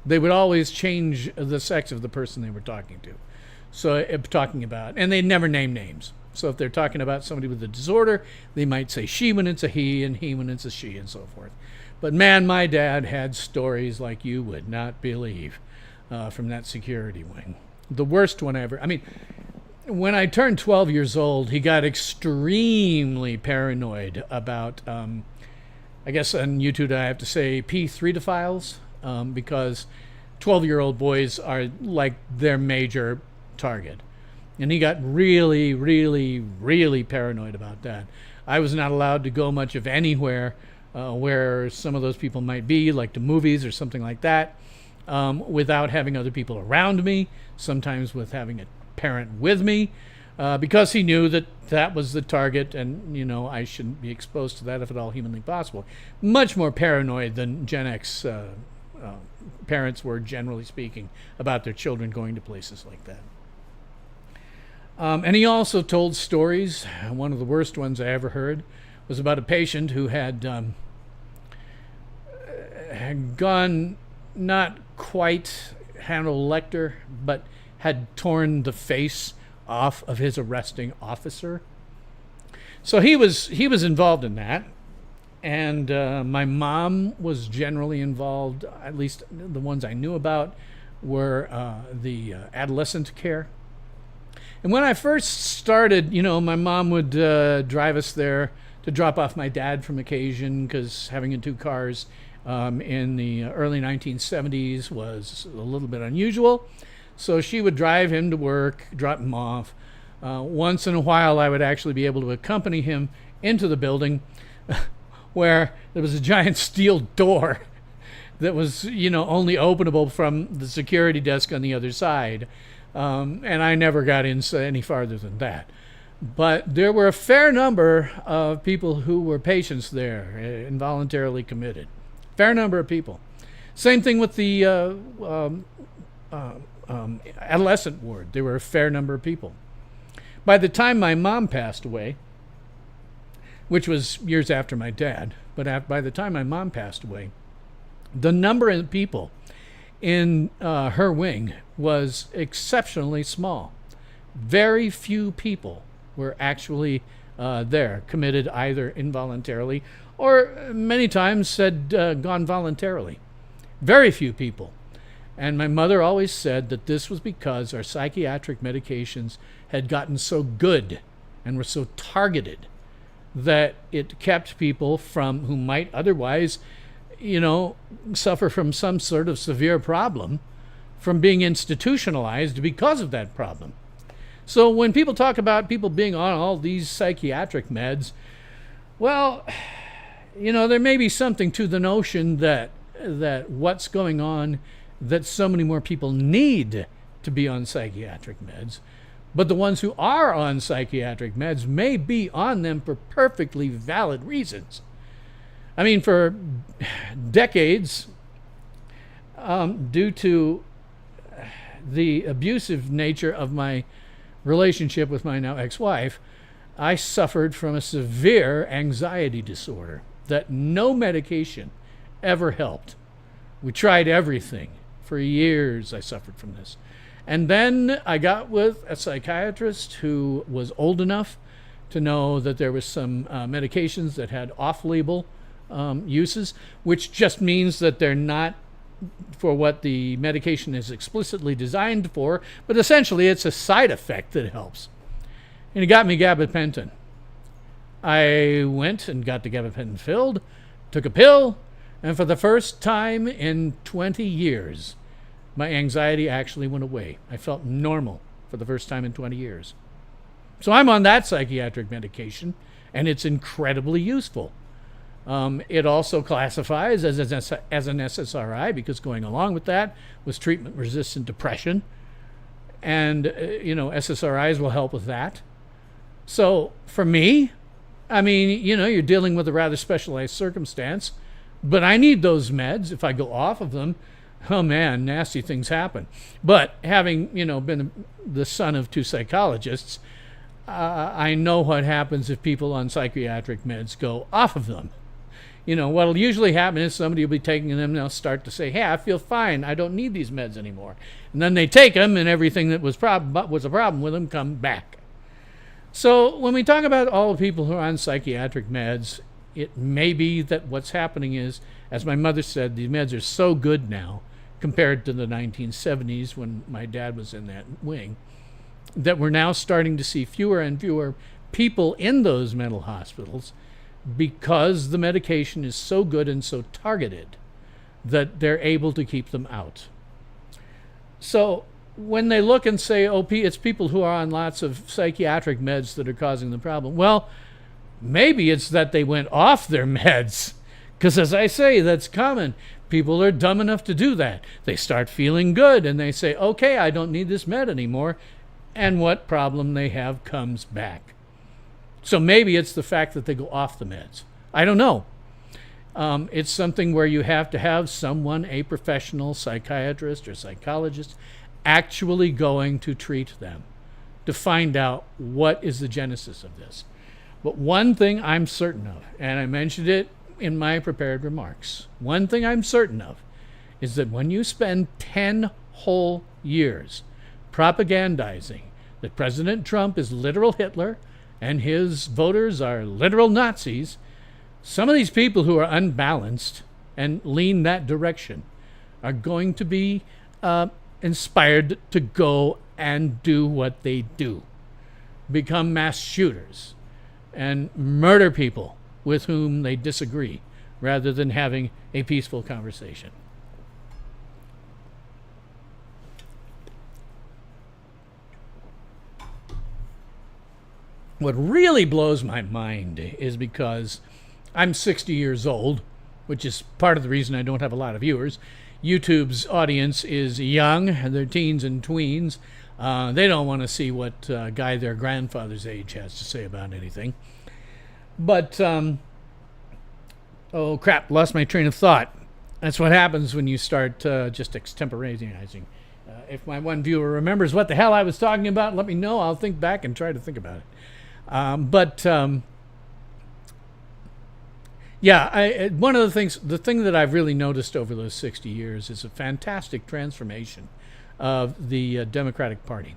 they would always change the sex of the person they were talking to. So talking about, and they never name names. So if they're talking about somebody with a disorder, they might say she when it's a he, and he when it's a she, and so forth. But man, my dad had stories like you would not believe from that security wing. The worst one ever. I mean, when I turned 12 years old, he got extremely paranoid about, I guess on YouTube I have to say P3 files, because 12-year-old boys are like their major target. And he got really, really, really paranoid about that. I was not allowed to go much of anywhere where some of those people might be, like to movies or something like that, without having other people around me, sometimes with having a parent with me, because he knew that that was the target, and I shouldn't be exposed to that if at all humanly possible. Much more paranoid than Gen X parents were, generally speaking, about their children going to places like that. And he also told stories. One of the worst ones I ever heard was about a patient who had gone not quite Hannibal Lecter, but had torn the face off of his arresting officer. So he was involved in that, and my mom was generally involved. At least the ones I knew about were the adolescent care. And when I first started, my mom would drive us there to drop off my dad from occasion, because having 2 cars in the early 1970s was a little bit unusual. So she would drive him to work, drop him off. Once in a while, I would actually be able to accompany him into the building where there was a giant steel door that was, only openable from the security desk on the other side. And I never got in any farther than that. But there were a fair number of people who were patients there, involuntarily committed. Fair number of people. Same thing with the adolescent ward. There were a fair number of people. By the time my mom passed away, which was years after my dad, but by the time my mom passed away, The number of people in her wing was exceptionally small. Very few people were actually there, committed either involuntarily or many times had gone voluntarily. Very few people. And my mother always said that this was because our psychiatric medications had gotten so good and were so targeted that it kept people from who might otherwise, suffer from some sort of severe problem from being institutionalized because of that problem. So when people talk about people being on all these psychiatric meds, well, there may be something to the notion that what's going on, that so many more people need to be on psychiatric meds, but the ones who are on psychiatric meds may be on them for perfectly valid reasons. I mean, for decades, due to the abusive nature of my relationship with my now ex-wife, I suffered from a severe anxiety disorder that no medication ever helped. We tried everything. For years I suffered from this. And then I got with a psychiatrist who was old enough to know that there was some medications that had off-label uses, which just means that they're not for what the medication is explicitly designed for, but essentially it's a side effect that helps. And he got me gabapentin. I went and got the gabapentin filled, took a pill, and for the first time in 20 years, my anxiety actually went away. I felt normal for the first time in 20 years. So I'm on that psychiatric medication, and it's incredibly useful. It also classifies as an SSRI, because going along with that was treatment-resistant depression. And, SSRIs will help with that. So for me, I mean, you're dealing with a rather specialized circumstance, but I need those meds. If I go off of them, oh man, nasty things happen. But having, been the son of two psychologists, I know what happens if people on psychiatric meds go off of them. What'll usually happen is somebody will be taking them and they'll start to say, hey, I feel fine. I don't need these meds anymore. And then they take them and everything that was a problem with them come back. So when we talk about all the people who are on psychiatric meds, it may be that what's happening is, as my mother said, these meds are so good now compared to the 1970s when my dad was in that wing, that we're now starting to see fewer and fewer people in those mental hospitals because the medication is so good and so targeted that they're able to keep them out. So when they look and say, oh, it's people who are on lots of psychiatric meds that are causing the problem, well, maybe it's that they went off their meds. Because as I say, that's common. People are dumb enough to do that. They start feeling good and they say, okay, I don't need this med anymore. And what problem they have comes back. So maybe it's the fact that they go off the meds. I don't know. It's something where you have to have someone, a professional psychiatrist or psychologist, actually going to treat them to find out what is the genesis of this. But one thing I'm certain of, and I mentioned it in my prepared remarks, one thing I'm certain of is that when you spend 10 whole years propagandizing that President Trump is literal Hitler and his voters are literal Nazis, some of these people who are unbalanced and lean that direction are going to be inspired to go and do what they do, become mass shooters and murder people with whom they disagree rather than having a peaceful conversation. What really blows my mind is because I'm 60 years old, which is part of the reason I don't have a lot of viewers. YouTube's audience is young, they're teens and tweens. They don't want to see what guy their grandfather's age has to say about anything. But, oh crap, lost my train of thought. That's what happens when you start just extemporaneizing. If my one viewer remembers what the hell I was talking about, let me know. I'll think back and try to think about it. Yeah, one of the thing that I've really noticed over those 60 years is a fantastic transformation of the Democratic Party.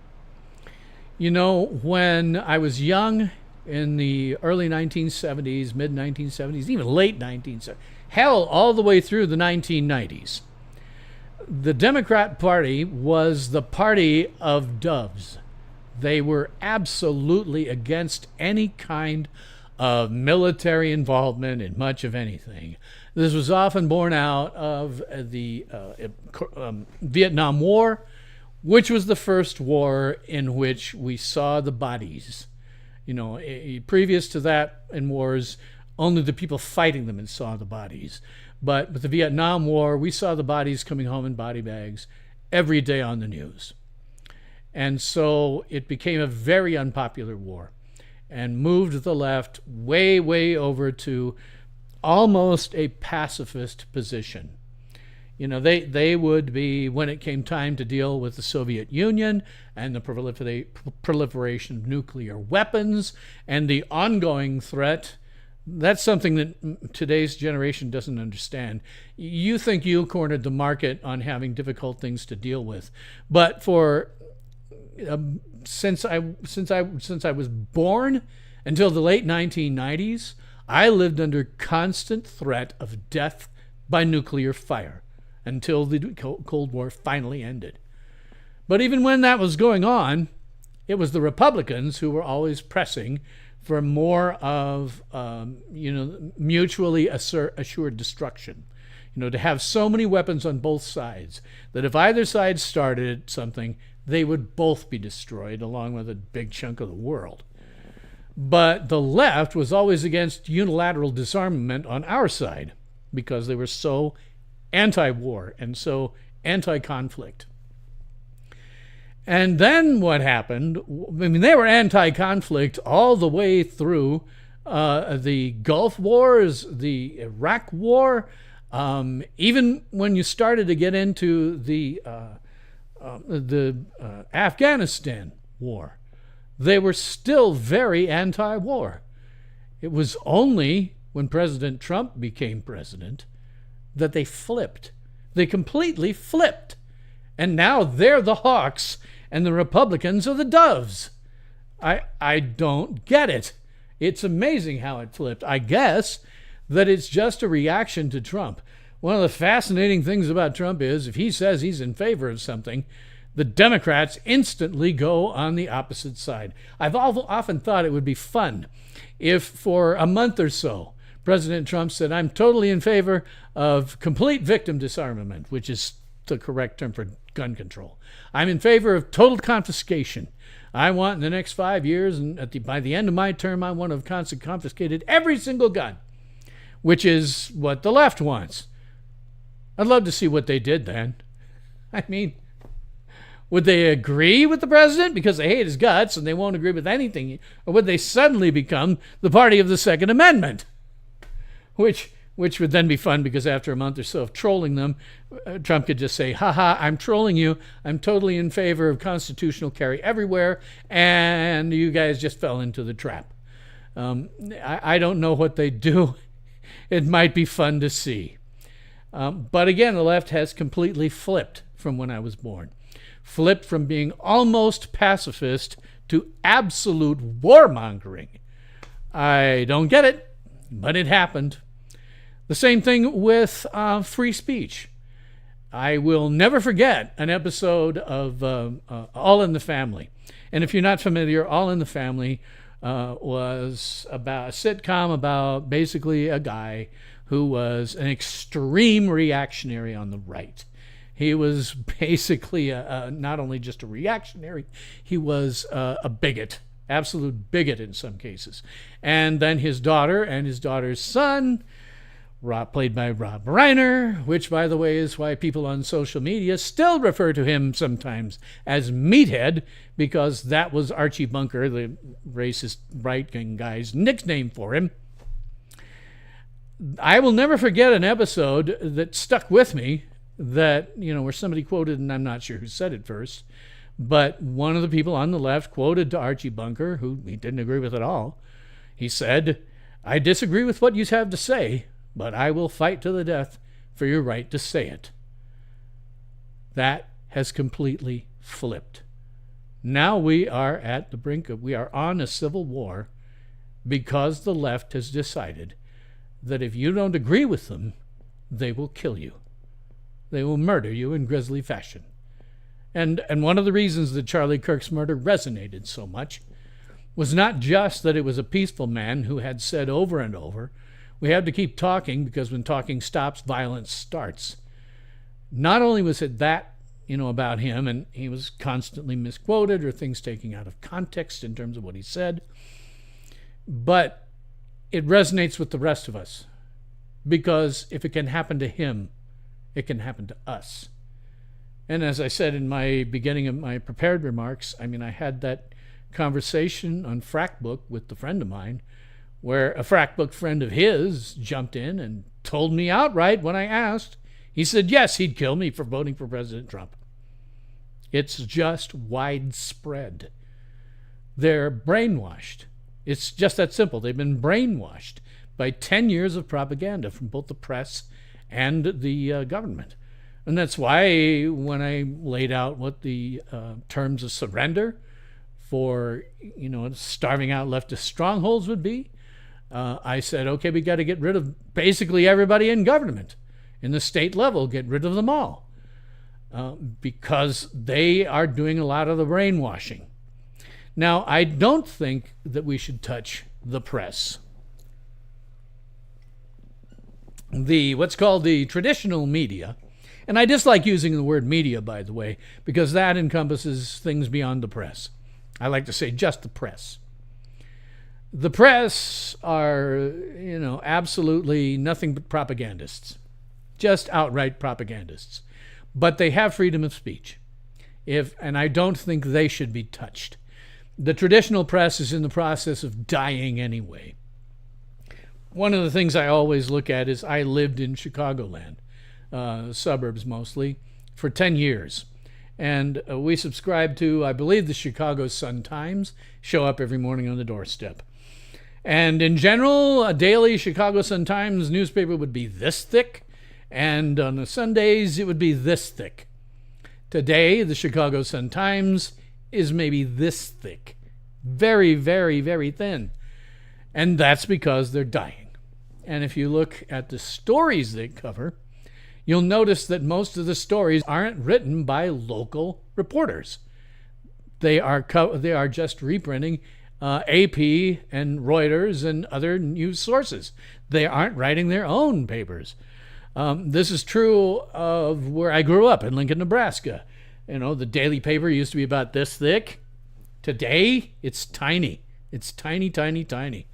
You know, when I was young in the early 1970s, mid 1970s, even late 1970s, hell, all the way through the 1990s, the Democrat Party was the party of doves. They were absolutely against any kind of military involvement in much of anything. This was often born out of the Vietnam War, which was the first war in which we saw the bodies. You know, previous to that in wars, only the people fighting them saw the bodies. But with the Vietnam War, we saw the bodies coming home in body bags every day on the news. And so it became a very unpopular war and moved the left way, way over to almost a pacifist position. You know, they would be, when it came time to deal with the Soviet Union and the proliferation of nuclear weapons and the ongoing threat, that's something that today's generation doesn't understand. You think you cornered the market on having difficult things to deal with, but for since I was born until the late 1990s, I lived under constant threat of death by nuclear fire until the Cold War finally ended. But even when that was going on, it was the Republicans who were always pressing for more of mutually assured destruction. You know, to have so many weapons on both sides that if either side started something, they would both be destroyed along with a big chunk of the world. But the left was always against unilateral disarmament on our side because they were so anti-war and so anti-conflict. And then what happened, I mean, they were anti-conflict all the way through the Gulf Wars, the Iraq War, even when you started to get into the Afghanistan War. They were still very anti-war. It was only when President Trump became president that they flipped. They completely flipped. And now they're the hawks and the Republicans are the doves. I don't get it. It's amazing how it flipped. I guess that it's just a reaction to Trump. One of the fascinating things about Trump is if he says he's in favor of something, the Democrats instantly go on the opposite side. I've often thought it would be fun if for a month or so President Trump said, I'm totally in favor of complete victim disarmament, which is the correct term for gun control. I'm in favor of total confiscation. I want in the next 5 years, and by the end of my term, I want to have confiscated every single gun, which is what the left wants. I'd love to see what they did then. I mean, would they agree with the president because they hate his guts and they won't agree with anything? Or would they suddenly become the party of the Second Amendment? Which would then be fun because after a month or so of trolling them, Trump could just say, haha, I'm trolling you. I'm totally in favor of constitutional carry everywhere. And you guys just fell into the trap. I don't know what they do. It might be fun to see. But again, the left has completely flipped from when I was born. Flipped from being almost pacifist to absolute warmongering. I don't get it, but it happened. The same thing with free speech. I will never forget an episode of All in the Family. And if you're not familiar, All in the Family was about a sitcom about basically a guy who was an extreme reactionary on the right. He was basically not only just a reactionary, he was a bigot, absolute bigot in some cases. And then his daughter and his daughter's son, played by Rob Reiner, which, by the way, is why people on social media still refer to him sometimes as Meathead, because that was Archie Bunker, the racist right-wing guy's nickname for him. I will never forget an episode that stuck with me that, where somebody quoted, and I'm not sure who said it first, but one of the people on the left quoted to Archie Bunker, who he didn't agree with at all. He said, I disagree with what you have to say, but I will fight to the death for your right to say it. That has completely flipped. Now we are at the brink of, we are on a civil war because the left has decided that if you don't agree with them, they will kill you. They will murder you in grisly fashion. And one of the reasons that Charlie Kirk's murder resonated so much was not just that it was a peaceful man who had said over and over, we have to keep talking because when talking stops, violence starts. Not only was it that, about him, and he was constantly misquoted or things taken out of context in terms of what he said, but it resonates with the rest of us because if it can happen to him, it can happen to us. And as I said in my beginning of my prepared remarks, I had that conversation on Frackbook with a friend of mine where a Frackbook friend of his jumped in and told me outright when I asked. He said, yes, he'd kill me for voting for President Trump. It's just widespread. They're brainwashed. It's just that simple. They've been brainwashed by 10 years of propaganda from both the press and the government. And that's why when I laid out what the terms of surrender for, starving out leftist strongholds would be, I said, okay, we got to get rid of basically everybody in government. In the state level, get rid of them all. Because they are doing a lot of the brainwashing. Now, I don't think that we should touch the press. What's called the traditional media, and I dislike using the word media, by the way, because that encompasses things beyond the press. I like to say just the press. The press are, absolutely nothing but propagandists, just outright propagandists. But they have freedom of speech, and I don't think they should be touched. The traditional press is in the process of dying anyway. One of the things I always look at is I lived in Chicagoland, suburbs mostly, for 10 years. And we subscribe to, I believe, the Chicago Sun-Times, show up every morning on the doorstep. And in general, a daily Chicago Sun-Times newspaper would be this thick, and on the Sundays, it would be this thick. Today, the Chicago Sun-Times is maybe this thick. Very, very, very thin. And that's because they're dying. And if you look at the stories they cover, you'll notice that most of the stories aren't written by local reporters. They are just reprinting AP and Reuters and other news sources. They aren't writing their own papers. This is true of where I grew up in Lincoln, Nebraska. The daily paper used to be about this thick. Today, it's tiny. It's tiny, tiny, tiny.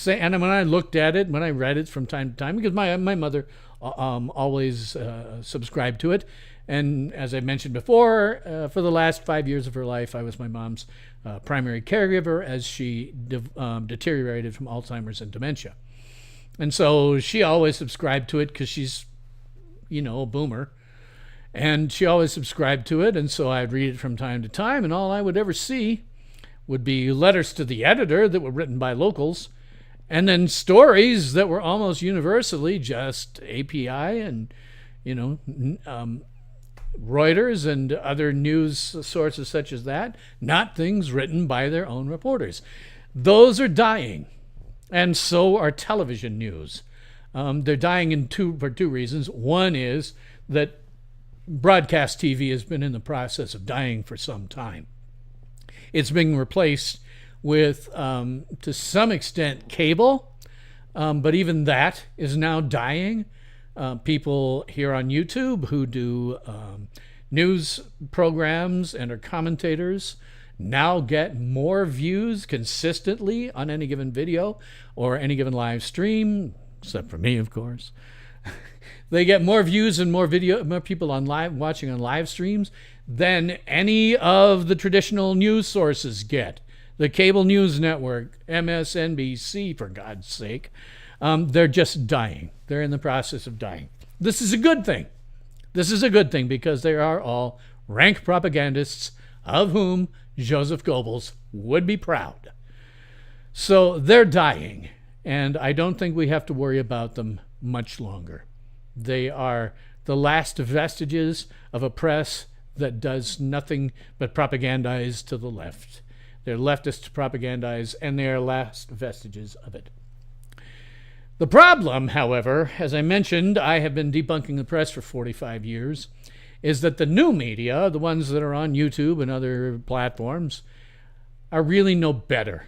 And when I looked at it, when I read it from time to time, because my mother always subscribed to it. And as I mentioned before, for the last 5 years of her life, I was my mom's primary caregiver as she deteriorated from Alzheimer's and dementia. And so she always subscribed to it because she's, a boomer. And she always subscribed to it. And so I'd read it from time to time. And all I would ever see would be letters to the editor that were written by locals. And then stories that were almost universally just API and, Reuters and other news sources such as that, not things written by their own reporters. Those are dying. And so are television news. They're dying for two reasons. One is that broadcast TV has been in the process of dying for some time. It's being replaced with, to some extent, cable, but even that is now dying. People here on YouTube who do news programs and are commentators now get more views consistently on any given video or any given live stream, except for me, of course. They get more views and more people watching on live streams than any of the traditional news sources get. The cable news network, MSNBC, for God's sake, they're just dying. They're in the process of dying. This is a good thing. This is a good thing because they are all rank propagandists of whom Joseph Goebbels would be proud. So they're dying. and I don't think we have to worry about them much longer. They are the last vestiges of a press that does nothing but propagandize to the left. They're leftist to propagandize, and they are last vestiges of it. The problem, however, as I mentioned, I have been debunking the press for 45 years, is that the new media, the ones that are on YouTube and other platforms, are really no better.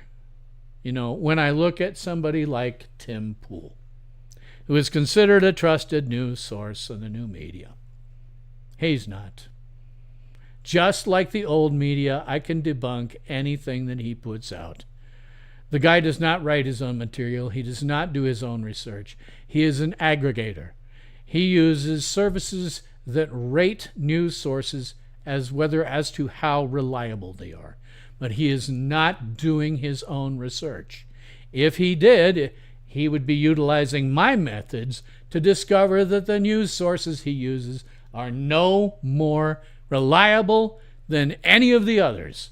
You know, when I look at somebody like Tim Pool, who is considered a trusted news source of the new media, he's not. Just like the old media, I can debunk anything that he puts out. The guy does not write his own material. He does not do his own research. He is an aggregator. He uses services that rate news sources as to how reliable they are. But he is not doing his own research. If he did, he would be utilizing my methods to discover that the news sources he uses are no more reliable than any of the others.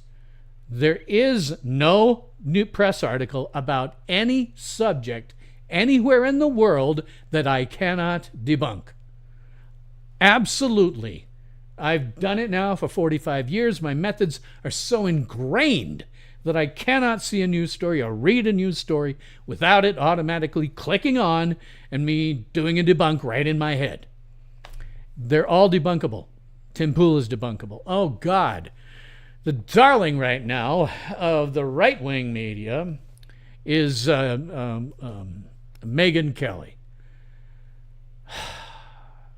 There is no new press article about any subject anywhere in the world that I cannot debunk. Absolutely. I've done it now for 45 years. My methods are so ingrained that I cannot see a news story or read a news story without it automatically clicking on and me doing a debunk right in my head. They're all debunkable. Tim Pool is debunkable. Oh, God. The darling right now of the right-wing media is Megyn Kelly.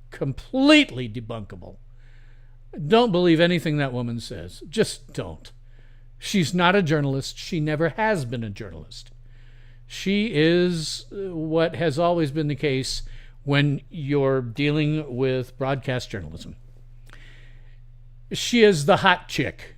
Completely debunkable. Don't believe anything that woman says. Just don't. She's not a journalist. She never has been a journalist. She is what has always been the case when you're dealing with broadcast journalism. She is the hot chick.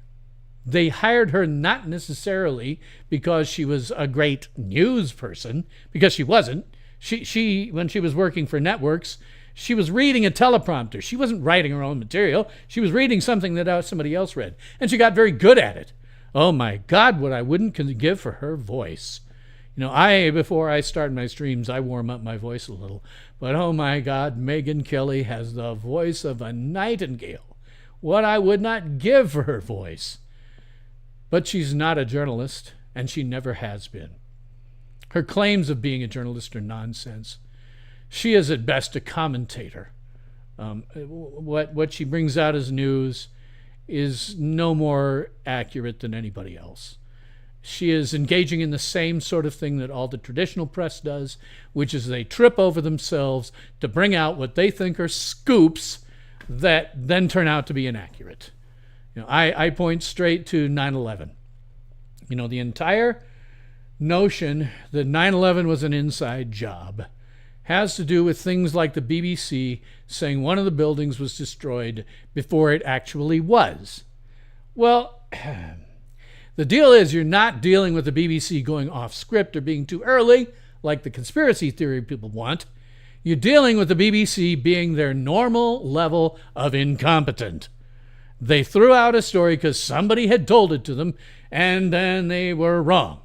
They hired her not necessarily because she was a great news person, because she wasn't. She when she was working for networks, she was reading a teleprompter. She wasn't writing her own material. She was reading something that somebody else read, and she got very good at it. Oh my God, what I wouldn't give for her voice. You know, before I start my streams, I warm up my voice a little. But oh my God, Megyn Kelly has the voice of a nightingale. What I would not give for her voice. But she's not a journalist, and she never has been. Her claims of being a journalist are nonsense. She is at best a commentator. What she brings out as news is no more accurate than anybody else. She is engaging in the same sort of thing that all the traditional press does, which is they trip over themselves to bring out what they think are scoops that then turn out to be inaccurate. You know, I point straight to 9/11. You know, the entire notion that 9/11 was an inside job has to do with things like the BBC saying one of the buildings was destroyed before it actually was. Well, the deal is you're not dealing with the BBC going off script or being too early, like the conspiracy theory people want. You're dealing with the BBC being their normal level of incompetent. They threw out a story because somebody had told it to them, and then they were wrong.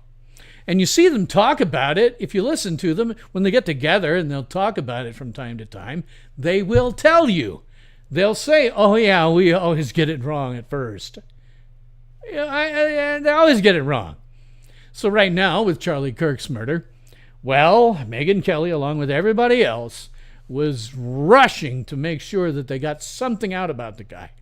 And you see them talk about it. If you listen to them, when they get together and they'll talk about it from time to time, they will tell you. They'll say, oh yeah, we always get it wrong at first. They always get it wrong. So right now, with Charlie Kirk's murder, well, Megyn Kelly, along with everybody else, was rushing to make sure that they got something out about the guy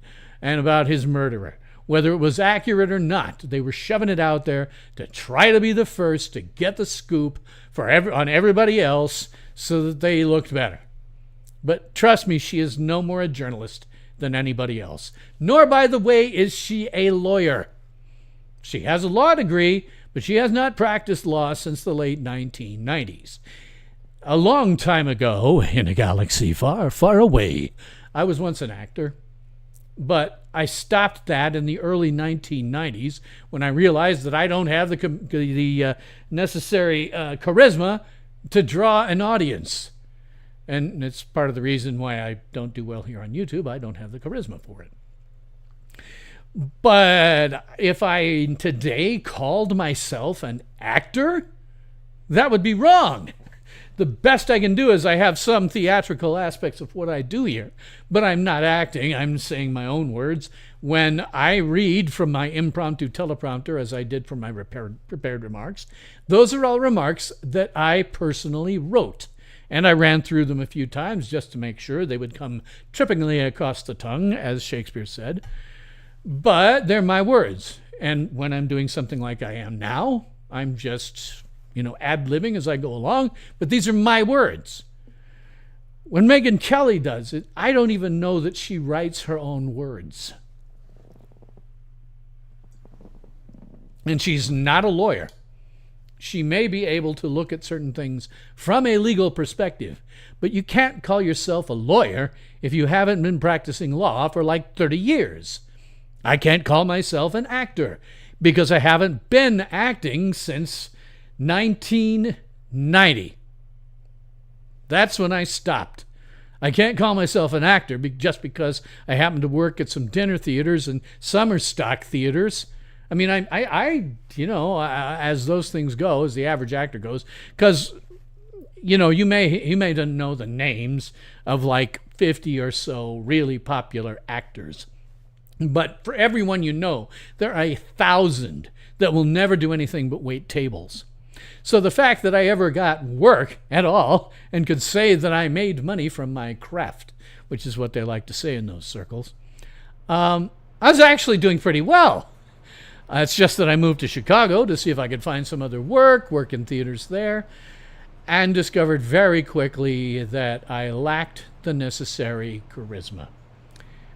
and about his murderer. Whether it was accurate or not, they were shoving it out there to try to be the first to get the scoop on everybody else so that they looked better. But trust me, she is no more a journalist than anybody else. Nor, by the way, is she a lawyer. She has a law degree, but she has not practiced law since the late 1990s. A long time ago, in a galaxy far, far away, I was once an actor. But I stopped that in the early 1990s when I realized that I don't have the necessary charisma to draw an audience. And it's part of the reason why I don't do well here on YouTube. I don't have the charisma for it. But if I today called myself an actor, That would be wrong. The best I can do is I have some theatrical aspects of what I do here, but I'm not acting. I'm saying my own words. When I read from my impromptu teleprompter, as I did for my prepared remarks, those are all remarks that I personally wrote. And I ran through them a few times just to make sure they would come trippingly across the tongue, as Shakespeare said. But they're my words. And when I'm doing something like I am now, I'm just, ad-libbing as I go along. But these are my words. When Megyn Kelly does it, I don't even know that she writes her own words. And she's not a lawyer. She may be able to look at certain things from a legal perspective, but you can't call yourself a lawyer if you haven't been practicing law for like 30 years. I can't call myself an actor because I haven't been acting since 1990. That's when I stopped. I can't call myself an actor just because I happen to work at some dinner theaters and summer stock theaters. I mean, as those things go, as the average actor goes, because, you may not know the names of like 50 or so really popular actors. But for everyone there are 1,000 that will never do anything but wait tables. So the fact that I ever got work at all and could say that I made money from my craft, which is what they like to say in those circles, I was actually doing pretty well. It's just that I moved to Chicago to see if I could find some other work in theaters there, and discovered very quickly that I lacked the necessary charisma.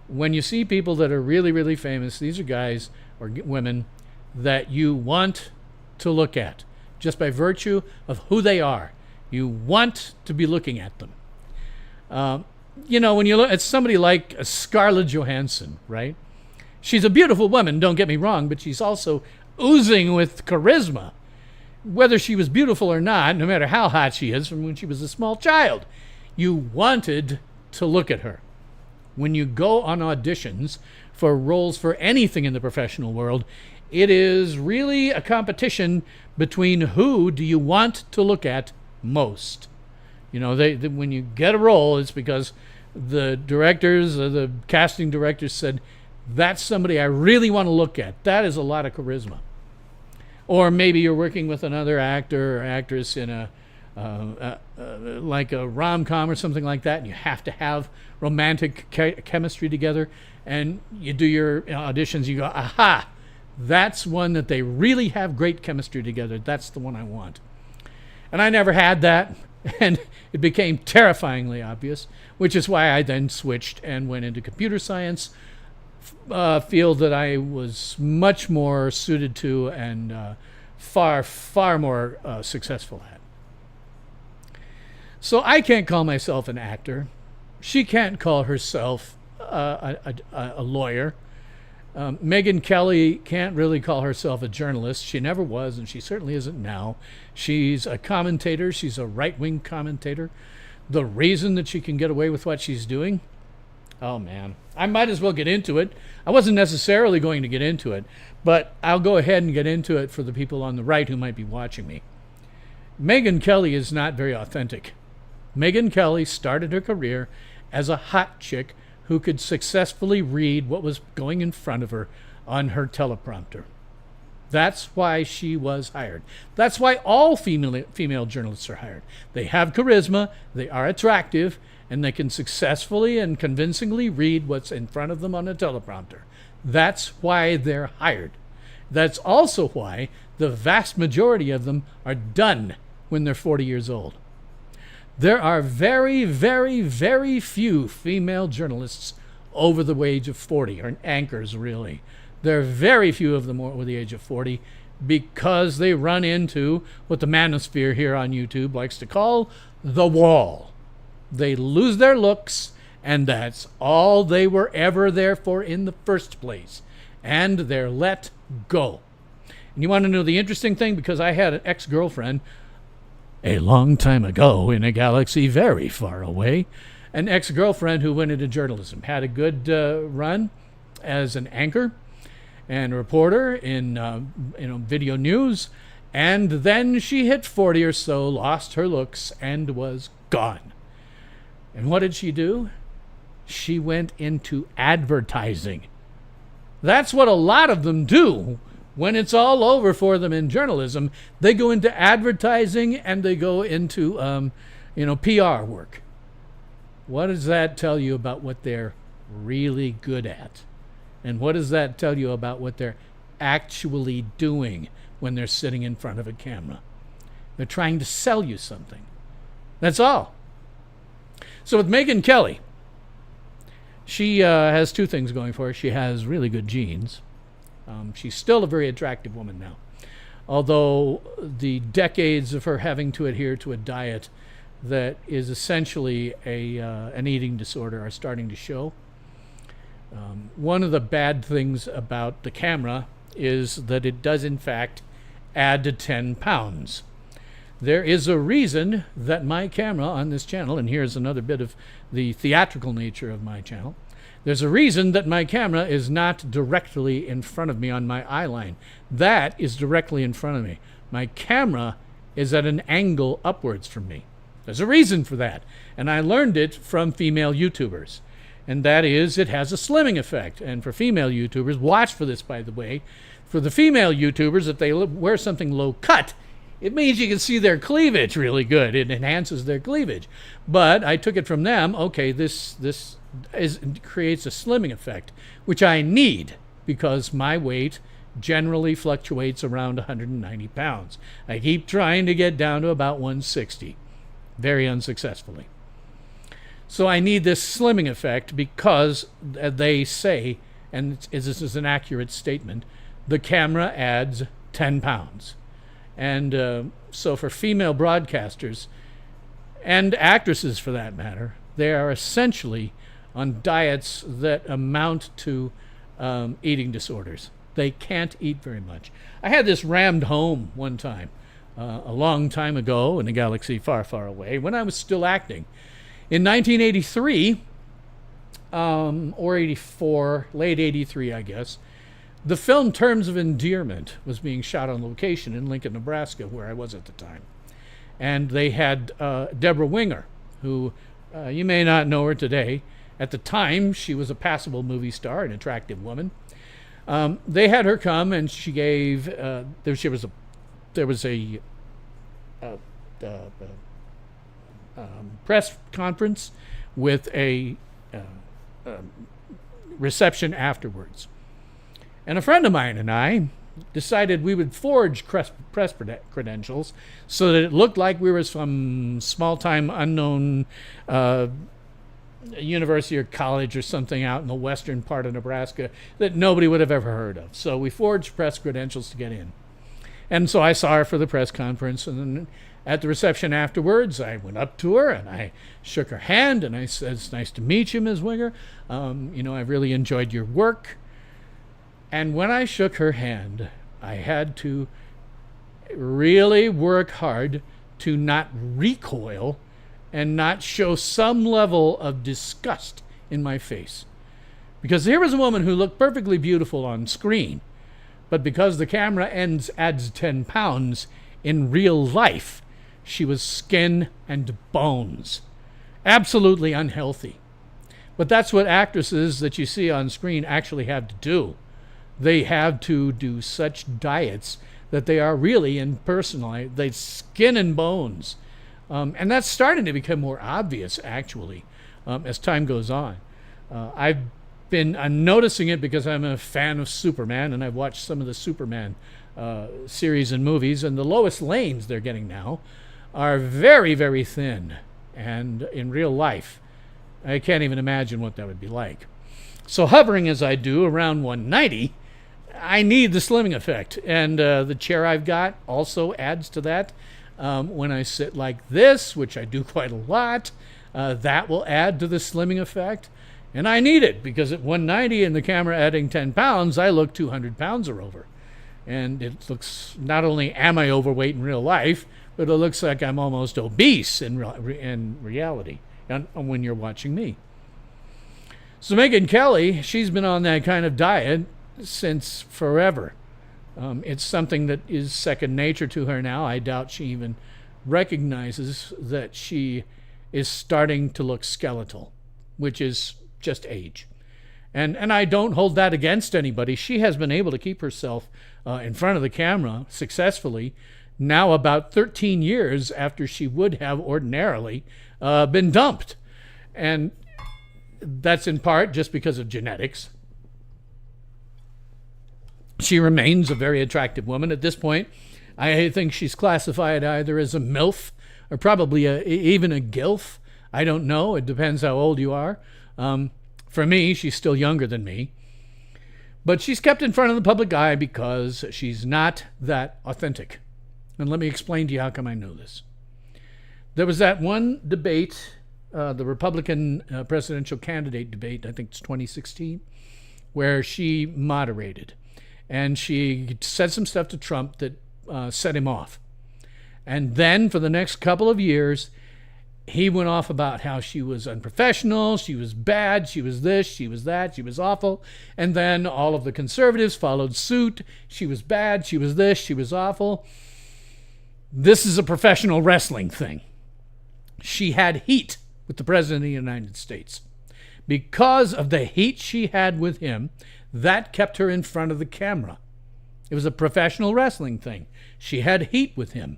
When you see people that are really, really famous, these are guys or women that you want to look at just by virtue of who they are. You want to be looking at them. When you look at somebody like Scarlett Johansson, right? She's a beautiful woman, don't get me wrong, but she's also oozing with charisma. Whether she was beautiful or not, no matter how hot she is from when she was a small child, you wanted to look at her. When you go on auditions for roles for anything in the professional world, it is really a competition between who do you want to look at most. When you get a role, it's because the directors or the casting directors said, that's somebody I really want to look at. That is a lot of charisma. Or maybe you're working with another actor or actress in like a rom-com or something like that, and you have to have romantic chemistry together, and you do your auditions, you go, aha, that's one that they really have great chemistry together. That's the one I want. And I never had that, and it became terrifyingly obvious, which is why I then switched and went into computer science, field that I was much more suited to and far, far more successful at. So I can't call myself an actor. She can't call herself a lawyer. Megyn Kelly can't really call herself a journalist. She never was, and she certainly isn't now. She's a commentator. She's a right-wing commentator. The reason that she can get away with what she's doing, oh, man. I might as well get into it. I wasn't necessarily going to get into it, but I'll go ahead and get into it for the people on the right who might be watching me. Megyn Kelly is not very authentic. Megyn Kelly started her career as a hot chick who could successfully read what was going in front of her on her teleprompter. That's why she was hired. That's why all female journalists are hired. They have charisma, they are attractive, and they can successfully and convincingly read what's in front of them on a teleprompter. That's why they're hired. That's also why the vast majority of them are done when they're 40 years old. There are very, very, very few female journalists over the age of 40, or anchors, really. There are very few of them over the age of 40 because they run into what the manosphere here on YouTube likes to call the wall. They lose their looks, and that's all they were ever there for in the first place. And they're let go. And you want to know the interesting thing? Because I had an ex-girlfriend a long time ago in a galaxy very far away, an ex-girlfriend who went into journalism, had a good run as an anchor and reporter in video news, And then she hit 40 or so, lost her looks, and was gone. And what did she do? She went into advertising. That's what a lot of them do. When it's all over for them in journalism, they go into advertising and they go into, PR work. What does that tell you about what they're really good at? And what does that tell you about what they're actually doing when they're sitting in front of a camera? They're trying to sell you something. That's all. So with Megyn Kelly, she has two things going for her. She has really good genes. She's still a very attractive woman now, although the decades of her having to adhere to a diet that is essentially an eating disorder are starting to show. One of the bad things about the camera is that it does, in fact, add to 10 pounds. There is a reason that my camera on this channel, and here's another bit of the theatrical nature of my channel, there's a reason that my camera is not directly in front of me on my eye line. That is directly in front of me. My camera is at an angle upwards from me. There's a reason for that, and I learned it from female YouTubers, and that is it has a slimming effect. And for female YouTubers, watch for this, by the way, for the female YouTubers, if they wear something low cut, it means you can see their cleavage really good. It enhances their cleavage. But I took it from them, okay, this creates a slimming effect, which I need because my weight generally fluctuates around 190 pounds. I keep trying to get down to about 160, very unsuccessfully. So I need this slimming effect because they say, and this is an accurate statement, the camera adds 10 pounds. And so for female broadcasters, and actresses for that matter, they are essentially on diets that amount to eating disorders. They can't eat very much. I had this rammed home one time, a long time ago in a galaxy far, far away, when I was still acting. In 1983, or 84, late 83, I guess, the film Terms of Endearment was being shot on location in Lincoln, Nebraska, where I was at the time. And they had Deborah Winger, who you may not know her today. At the time, she was a passable movie star, an attractive woman. They had her come, and she gave there was a press conference with a reception afterwards. And a friend of mine and I decided we would forge press credentials so that it looked like we were some small-time unknown university or college or something out in the western part of Nebraska that nobody would have ever heard of. So we forged press credentials to get in. And so I saw her for the press conference, and then at the reception afterwards, I went up to her and I shook her hand and I said, "It's nice to meet you, Ms. Winger. I've really enjoyed your work." And when I shook her hand, I had to really work hard to not recoil and not show some level of disgust in my face. Because here was a woman who looked perfectly beautiful on screen, but because the camera adds 10 pounds, in real life, she was skin and bones. Absolutely unhealthy. But that's what actresses that you see on screen actually have to do. They have to do such diets that they are really impersonal. They skin and bones. And that's starting to become more obvious, actually, as time goes on. I've been noticing it because I'm a fan of Superman, and I've watched some of the Superman series and movies, and the Lois Lanes they're getting now are very, very thin. And in real life, I can't even imagine what that would be like. So hovering as I do around 190, I need the slimming effect. And the chair I've got also adds to that. When I sit like this, which I do quite a lot, that will add to the slimming effect. And I need it because at 190 and the camera adding 10 pounds, I look 200 pounds or over. And it looks, not only am I overweight in real life, but it looks like I'm almost obese in reality when you're watching me. So Megyn Kelly, she's been on that kind of diet since forever. It's something that is second nature to her now. I doubt she even recognizes that she is starting to look skeletal, which is just age. And I don't hold that against anybody. She has been able to keep herself in front of the camera successfully now about 13 years after she would have ordinarily been dumped. And that's in part just because of genetics. She remains a very attractive woman. At this point, I think she's classified either as a MILF or probably even a GILF. I don't know. It depends how old you are. For me, she's still younger than me. But she's kept in front of the public eye because she's not that authentic. And let me explain to you how come I know this. There was that one debate, the Republican presidential candidate debate, I think it's 2016, where she moderated. And she said some stuff to Trump that set him off. And then for the next couple of years, he went off about how she was unprofessional, she was bad, she was this, she was that, she was awful. And then all of the conservatives followed suit. She was bad, she was this, she was awful. This is a professional wrestling thing. She had heat with the President of the United States. Because of the heat she had with him, that kept her in front of the camera. It was a professional wrestling thing. She had heat with him.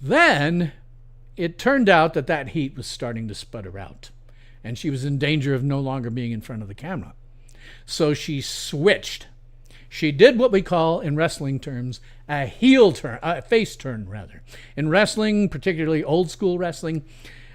Then it turned out that that heat was starting to sputter out, and she was in danger of no longer being in front of the camera. So she switched. She did what we call, in wrestling terms, a heel turn, a face turn, rather. In wrestling, particularly old school wrestling,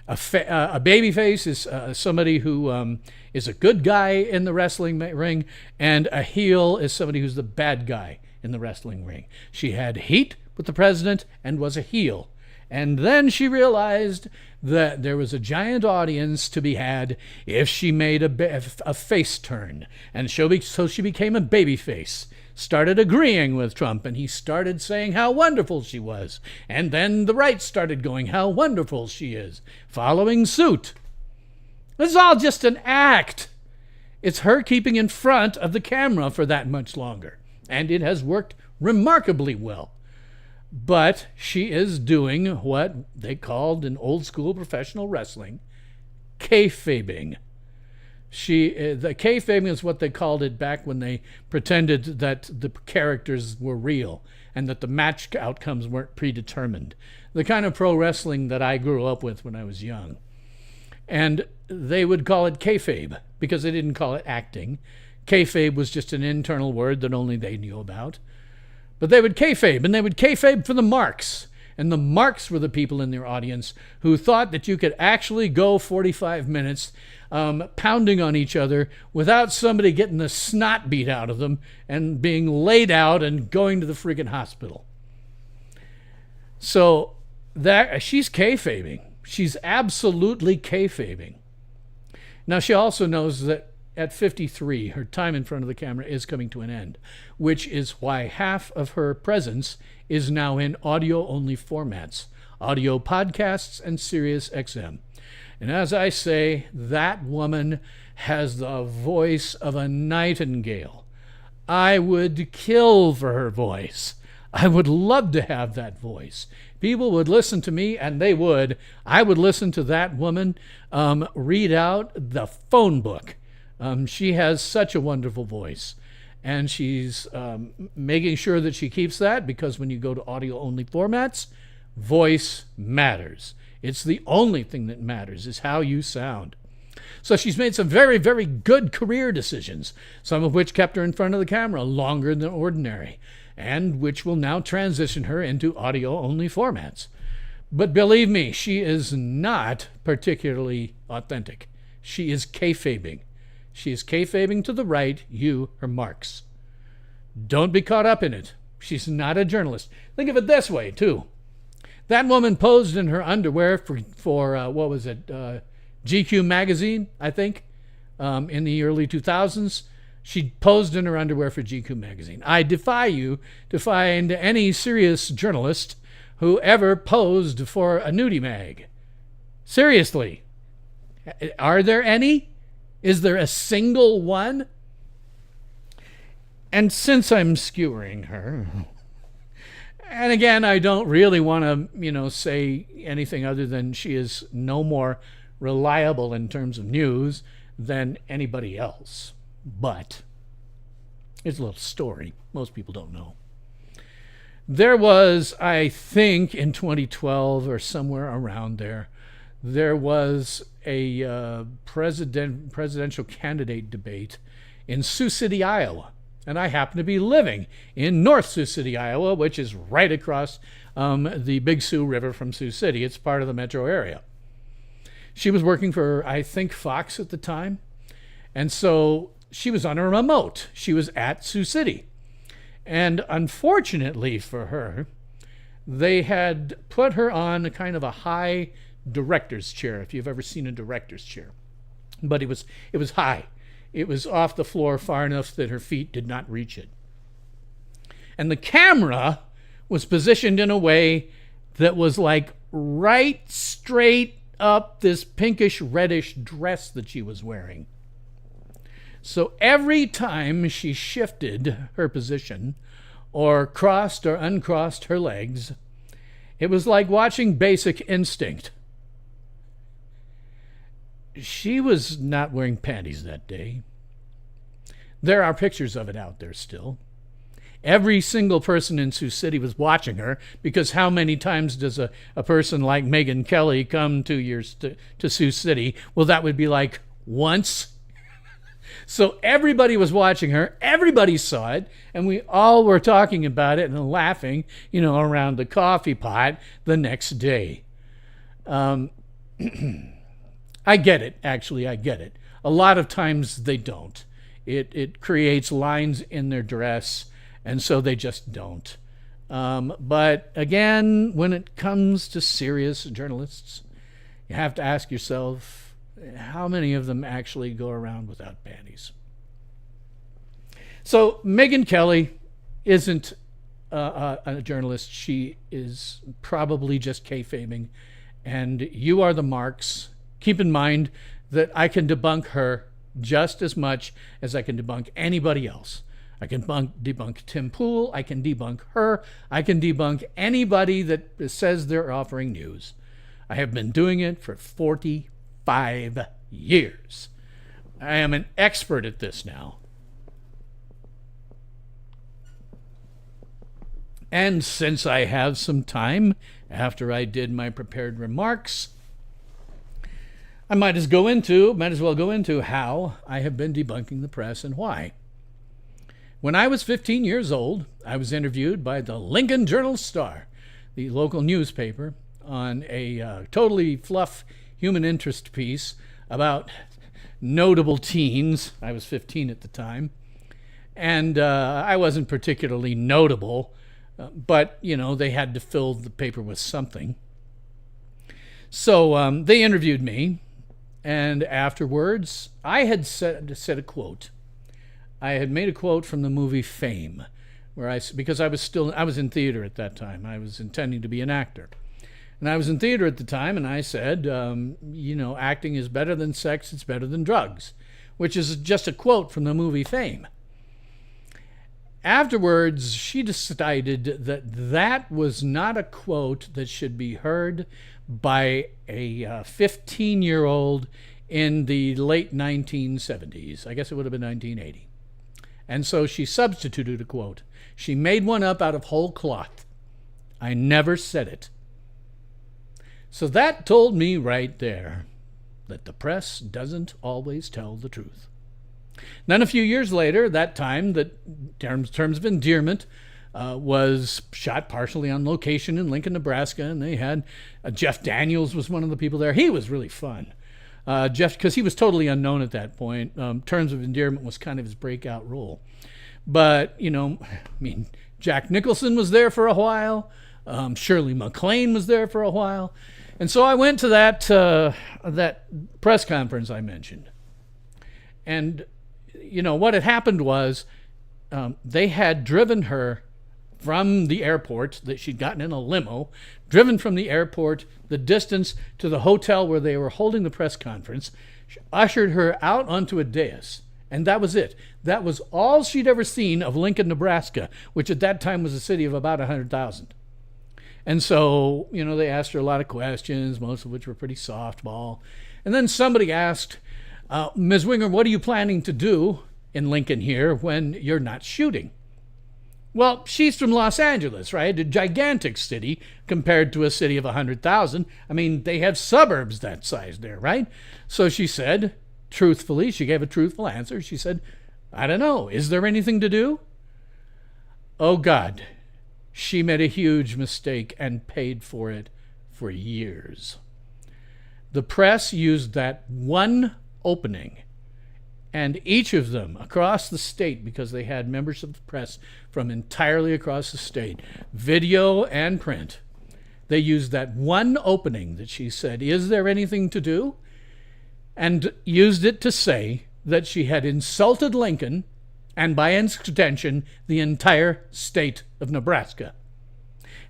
a baby face is somebody who is a good guy in the wrestling ring, and a heel is somebody who's the bad guy in the wrestling ring. She had heat with the president and was a heel. And then she realized that there was a giant audience to be had if she made a face turn. And so she became a baby face, started agreeing with Trump, and he started saying how wonderful she was. And then the right started going, how wonderful she is, following suit. This is all just an act. It's her keeping in front of the camera for that much longer. And it has worked remarkably well. But she is doing what they called in old school professional wrestling kayfabing. The kayfabing is what they called it back when they pretended that the characters were real and that the match outcomes weren't predetermined. The kind of pro wrestling that I grew up with when I was young. And they would call it kayfabe because they didn't call it acting. Kayfabe was just an internal word that only they knew about. But they would kayfabe, and they would kayfabe for the marks. And the marks were the people in their audience who thought that you could actually go 45 minutes pounding on each other without somebody getting the snot beat out of them and being laid out and going to the freaking hospital. So that she's kayfabing. She's absolutely kayfabing. Now, she also knows that at 53, her time in front of the camera is coming to an end, which is why half of her presence is now in audio-only formats, audio podcasts and Sirius XM. And as I say, that woman has the voice of a nightingale. I would kill for her voice. I would love to have that voice. People would listen to me, and they would. I would listen to that woman read out the phone book. She has such a wonderful voice, and she's making sure that she keeps that, because when you go to audio-only formats, voice matters. It's the only thing that matters is how you sound. So she's made some very, very good career decisions, some of which kept her in front of the camera longer than ordinary, and which will now transition her into audio-only formats. But believe me, she is not particularly authentic. She is kayfabing. She is kayfabing to the right, you, her marks. Don't be caught up in it. She's not a journalist. Think of it this way, too. That woman posed in her underwear for what was it, GQ magazine, I think, in the early 2000s. She posed in her underwear for GQ magazine. I defy you to find any serious journalist who ever posed for a nudie mag. Seriously. Are there any? Is there a single one? And since I'm skewering her, and again, I don't really want to, say anything other than she is no more reliable in terms of news than anybody else. But it's a little story most people don't know. There was, I think, in 2012 or somewhere around there was a presidential candidate debate in Sioux City, Iowa. And I happen to be living in North Sioux City, Iowa, which is right across the Big Sioux River from Sioux City. It's part of the metro area. She was working for, I think, Fox at the time. And so she was on a remote. She was at Sioux City. And unfortunately for her, they had put her on a kind of a high director's chair, if you've ever seen a director's chair. But it was high. It was off the floor far enough that her feet did not reach it. And the camera was positioned in a way that was like right straight up this pinkish reddish dress that she was wearing. So every time she shifted her position or crossed or uncrossed her legs, it was like watching Basic Instinct. She was not wearing panties that day. There are pictures of it out there still. Every single person in Sioux City was watching her, because how many times does a person like Megyn Kelly come to Sioux City? Well, that would be like once. So everybody was watching her. Everybody saw it. And we all were talking about it and laughing, around the coffee pot the next day. I get it, actually, I get it. A lot of times they don't. It creates lines in their dress, and so they just don't. But again, when it comes to serious journalists, you have to ask yourself, how many of them actually go around without panties? So Megyn Kelly isn't a journalist. She is probably just kayfabing, and you are the marks. Keep in mind that I can debunk her just as much as I can debunk anybody else. I can debunk Tim Pool. I can debunk her. I can debunk anybody that says they're offering news. I have been doing it for 45 years. I am an expert at this now. And since I have some time after I did my prepared remarks, I might as well go into how I have been debunking the press and why. When I was 15 years old, I was interviewed by the Lincoln Journal-Star, the local newspaper, on a totally fluff human interest piece about notable teens. I was 15 at the time. And I wasn't particularly notable, but, they had to fill the paper with something. So they interviewed me. And afterwards, I had said a quote. I had made a quote from the movie Fame, because I was in theater at that time. I was intending to be an actor. And I was in theater at the time, and I said, acting is better than sex, it's better than drugs, which is just a quote from the movie Fame. Afterwards, she decided that was not a quote that should be heard by a 15-year-old in the late 1970s. I guess it would have been 1980. And so she substituted a quote. She made one up out of whole cloth. I never said it. So that told me right there that the press doesn't always tell the truth. Then a few years later, that time that Terms of Endearment was shot partially on location in Lincoln, Nebraska, and they had Jeff Daniels was one of the people there. He was really fun. Jeff, because he was totally unknown at that point. Terms of Endearment was kind of his breakout role. But, Jack Nicholson was there for a while. Shirley MacLaine was there for a while. And so I went to that press conference I mentioned. And, what had happened was they had driven her from the airport, that she'd gotten in a limo, driven from the airport the distance to the hotel where they were holding the press conference, ushered her out onto a dais, And that was it. That was all she'd ever seen of Lincoln, Nebraska, which at that time was a city of about 100,000. And so, they asked her a lot of questions, most of which were pretty softball. And then somebody asked, Ms. Winger, what are you planning to do in Lincoln here when you're not shooting? Well, she's from Los Angeles, right? A gigantic city compared to a city of 100,000. I mean, they have suburbs that size there, right? So she said, truthfully, she gave a truthful answer. She said, I don't know. Is there anything to do? Oh, God. She made a huge mistake and paid for it for years. The press used that one opening, and each of them across the state, because they had members of the press from entirely across the state, video and print, they used that one opening that she said, is there anything to do? And used it to say that she had insulted Lincoln and by extension the entire state of Nebraska.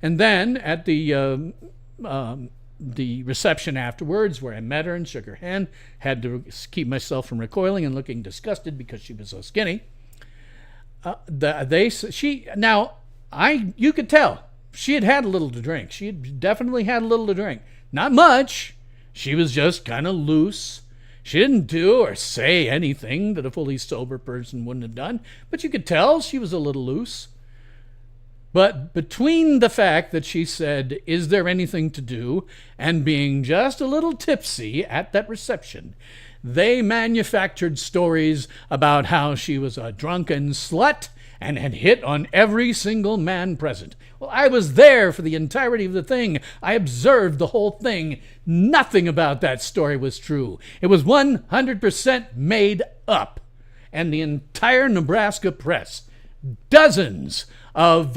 And then at the reception afterwards, where I met her and shook her hand, had to keep myself from recoiling and looking disgusted because she was so skinny. You could tell she had a little to drink. She had definitely had a little to drink. Not much. She was just kind of loose. She didn't do or say anything that a fully sober person wouldn't have done, but you could tell she was a little loose. But between the fact that she said, is there anything to do, and being just a little tipsy at that reception, they manufactured stories about how she was a drunken slut and had hit on every single man present. Well, I was there for the entirety of the thing. I observed the whole thing. Nothing about that story was true. It was 100% made up. And the entire Nebraska press, dozens of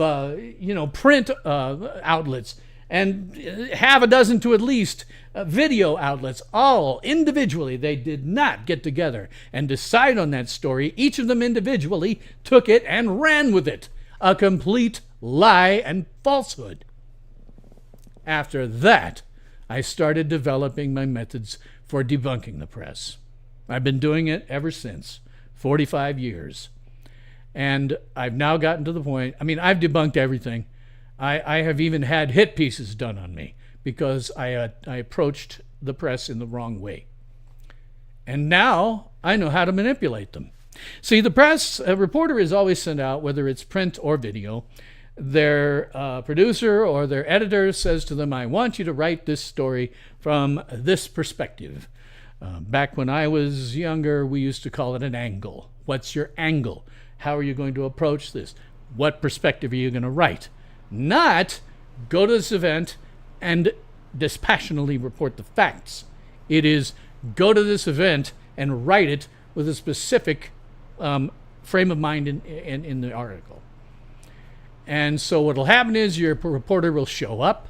print outlets, and half a dozen to at least video outlets, all individually, they did not get together and decide on that story. Each of them individually took it and ran with it. A complete lie and falsehood. After that, I started developing my methods for debunking the press. I've been doing it ever since, 45 years. And I've now gotten to the point, I've debunked everything. I have even had hit pieces done on me because I approached the press in the wrong way. And now I know how to manipulate them. See, the press, a reporter is always sent out, whether it's print or video. Their producer or their editor says to them, I want you to write this story from this perspective. Back when I was younger, we used to call it an angle. What's your angle? How are you going to approach this? What perspective are you going to write? Not go to this event and dispassionately report the facts. It is go to this event and write it with a specific frame of mind in the article. And so what will happen is your reporter will show up,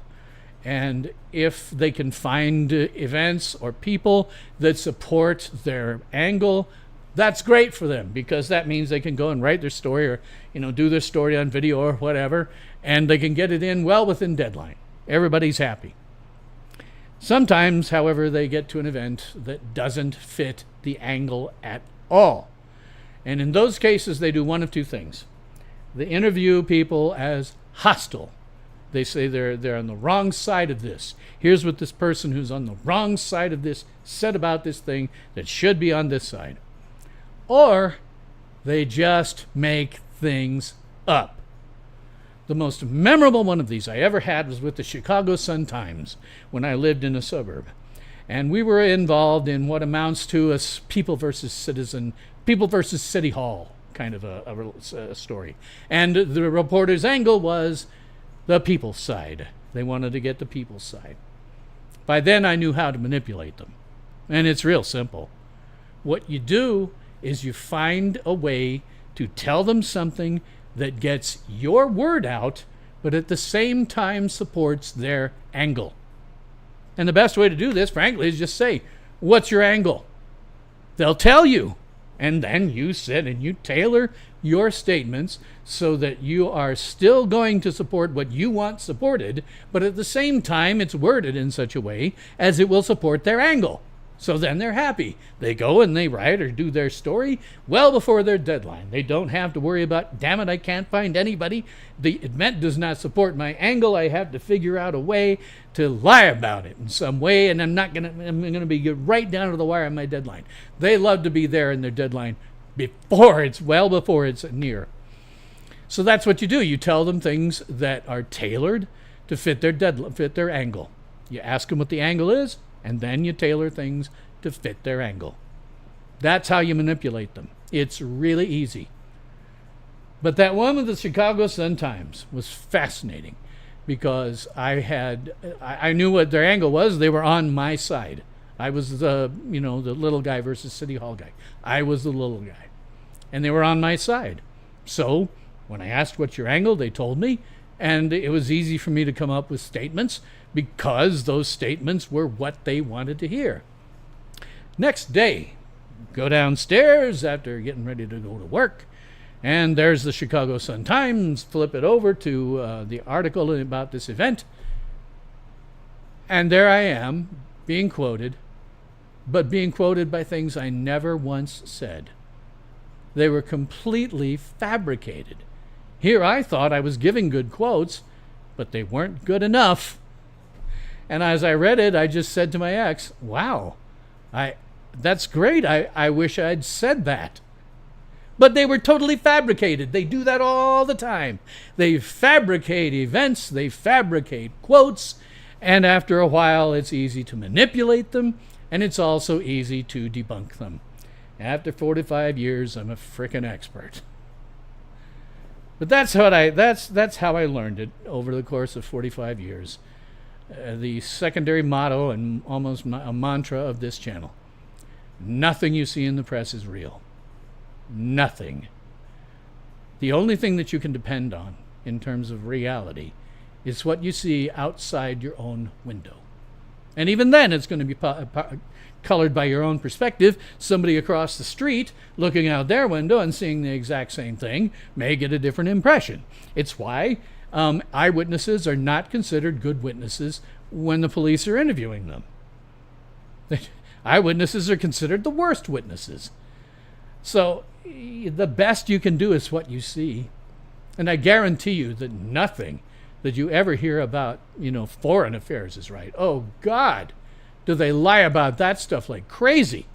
and if they can find events or people that support their angle, that's great for them, because that means they can go and write their story or do their story on video or whatever, and they can get it in well within deadline. Everybody's happy. Sometimes, however, they get to an event that doesn't fit the angle at all. And in those cases, they do one of two things. They interview people as hostile. They say they're on the wrong side of this. Here's what this person who's on the wrong side of this said about this thing that should be on this side. Or they just make things up. The most memorable one of these I ever had was with the Chicago Sun-Times when I lived in a suburb. And we were involved in what amounts to a people versus city hall kind of a story. And the reporter's angle was the people's side. They wanted to get the people's side. By then I knew how to manipulate them. And it's real simple. What you do is you find a way to tell them something that gets your word out, but at the same time supports their angle. And the best way to do this, frankly, is just say, what's your angle? They'll tell you. And then you sit and you tailor your statements so that you are still going to support what you want supported, but at the same time it's worded in such a way as it will support their angle. So then they're happy. They go and they write or do their story well before their deadline. They don't have to worry about, damn it, I can't find anybody. The event does not support my angle. I have to figure out a way to lie about it in some way, and I'm gonna be right down to the wire on my deadline. They love to be there in their deadline before it's near. So that's what you do. You tell them things that are tailored to fit their angle. You ask them what the angle is, and then you tailor things to fit their angle. That's how you manipulate them. It's really easy. But that one with the Chicago Sun-Times was fascinating because I knew what their angle was. They were on my side. I was the little guy versus City Hall guy. I was the little guy. And they were on my side. So when I asked what's your angle, they told me. And it was easy for me to come up with statements because those statements were what they wanted to hear. Next day, go downstairs after getting ready to go to work, and there's the Chicago Sun-Times. Flip it over to the article about this event, and there I am being quoted, but being quoted by things I never once said. They were completely fabricated. Here I thought I was giving good quotes, but they weren't good enough. And as I read it, I just said to my ex, wow, that's great. I wish I'd said that. But they were totally fabricated. They do that all the time. They fabricate events, they fabricate quotes, and after a while it's easy to manipulate them, and it's also easy to debunk them. After 45 years, I'm a frickin' expert. But that's how I learned it over the course of 45 years. The secondary motto and almost a mantra of this channel: nothing you see in the press is real. Nothing. The only thing that you can depend on in terms of reality is what you see outside your own window. And even then, it's going to be colored by your own perspective. Somebody across the street looking out their window and seeing the exact same thing may get a different impression. It's why eyewitnesses are not considered good witnesses when the police are interviewing them. Eyewitnesses are considered the worst witnesses. So the best you can do is what you see. And I guarantee you that nothing that you ever hear about, foreign affairs is right. Oh, God, do they lie about that stuff like crazy?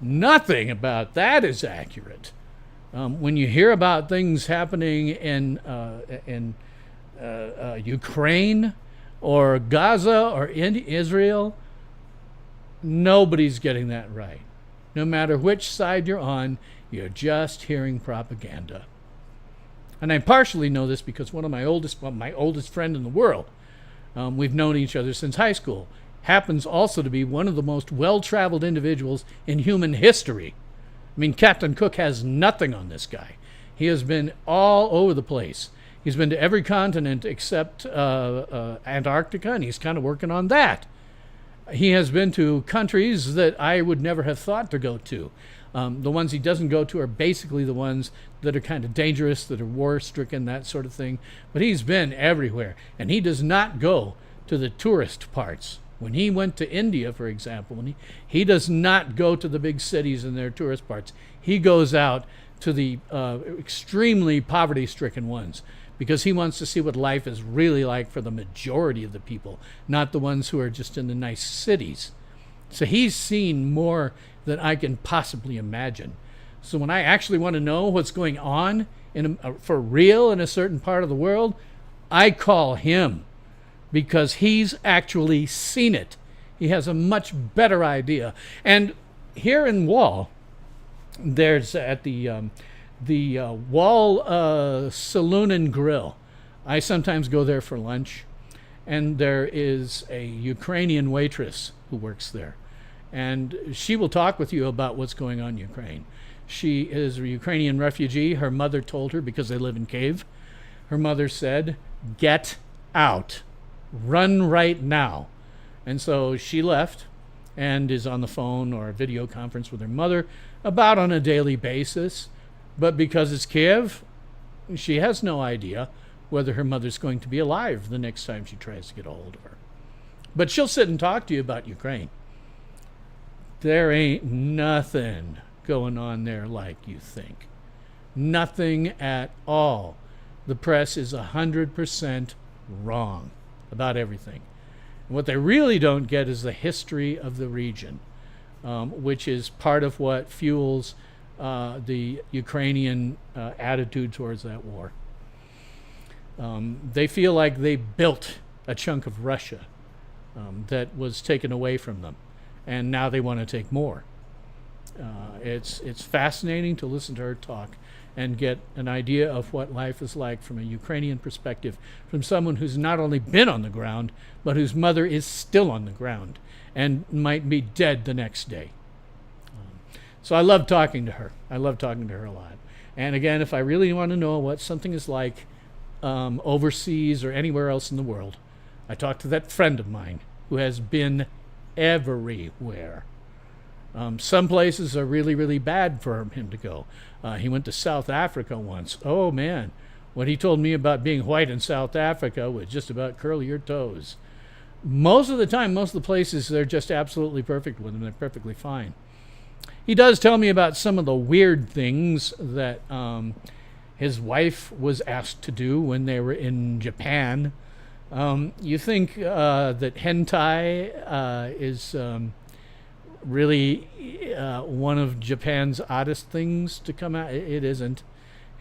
Nothing about that is accurate. When you hear about things happening in Ukraine or Gaza or in Israel, nobody's getting that right. No matter which side you're on, you're just hearing propaganda. And I partially know this because my oldest friend in the world, we've known each other since high school, happens also to be one of the most well-traveled individuals in human history. I mean, Captain Cook has nothing on this guy. He has been all over the place. He's been to every continent except Antarctica, and he's kind of working on that. He has been to countries that I would never have thought to go to. The ones he doesn't go to are basically the ones that are kind of dangerous, that are war-stricken, that sort of thing. But he's been everywhere, and he does not go to the tourist parts. When he went to India, for example, he does not go to the big cities and their tourist parts. He goes out to the extremely poverty-stricken ones because he wants to see what life is really like for the majority of the people, not the ones who are just in the nice cities. So he's seen more than I can possibly imagine. So when I actually want to know what's going on for real in a certain part of the world, I call him because he's actually seen it. He has a much better idea. And here in Wall, there's at the Wall Saloon and Grill. I sometimes go there for lunch, and there is a Ukrainian waitress who works there. And she will talk with you about what's going on in Ukraine. She is a Ukrainian refugee. Her mother told her, because they live in cave, her mother said, "Get out. Run right now." And so she left and is on the phone or a video conference with her mother about on a daily basis. But because it's Kiev, she has no idea whether her mother's going to be alive the next time she tries to get a hold of her. But she'll sit and talk to you about Ukraine. There ain't nothing going on there like you think. Nothing at all. The press is 100% wrong about everything. And what they really don't get is the history of the region, which is part of what fuels the Ukrainian attitude towards that war. They feel like they built a chunk of Russia that was taken away from them, and now they want to take more. It's fascinating to listen to her talk and get an idea of what life is like from a Ukrainian perspective, from someone who's not only been on the ground, but whose mother is still on the ground and might be dead the next day. So I love talking to her. I love talking to her a lot. And again, if I really want to know what something is like overseas or anywhere else in the world, I talk to that friend of mine who has been everywhere. Some places are really, really bad for him to go. He went to South Africa once. Oh, man. What he told me about being white in South Africa would just about curl your toes. Most of the time, most of the places, they're just absolutely perfect with him. They're perfectly fine. He does tell me about some of the weird things that his wife was asked to do when they were in Japan. You think that hentai is really one of Japan's oddest things to come out? It isn't.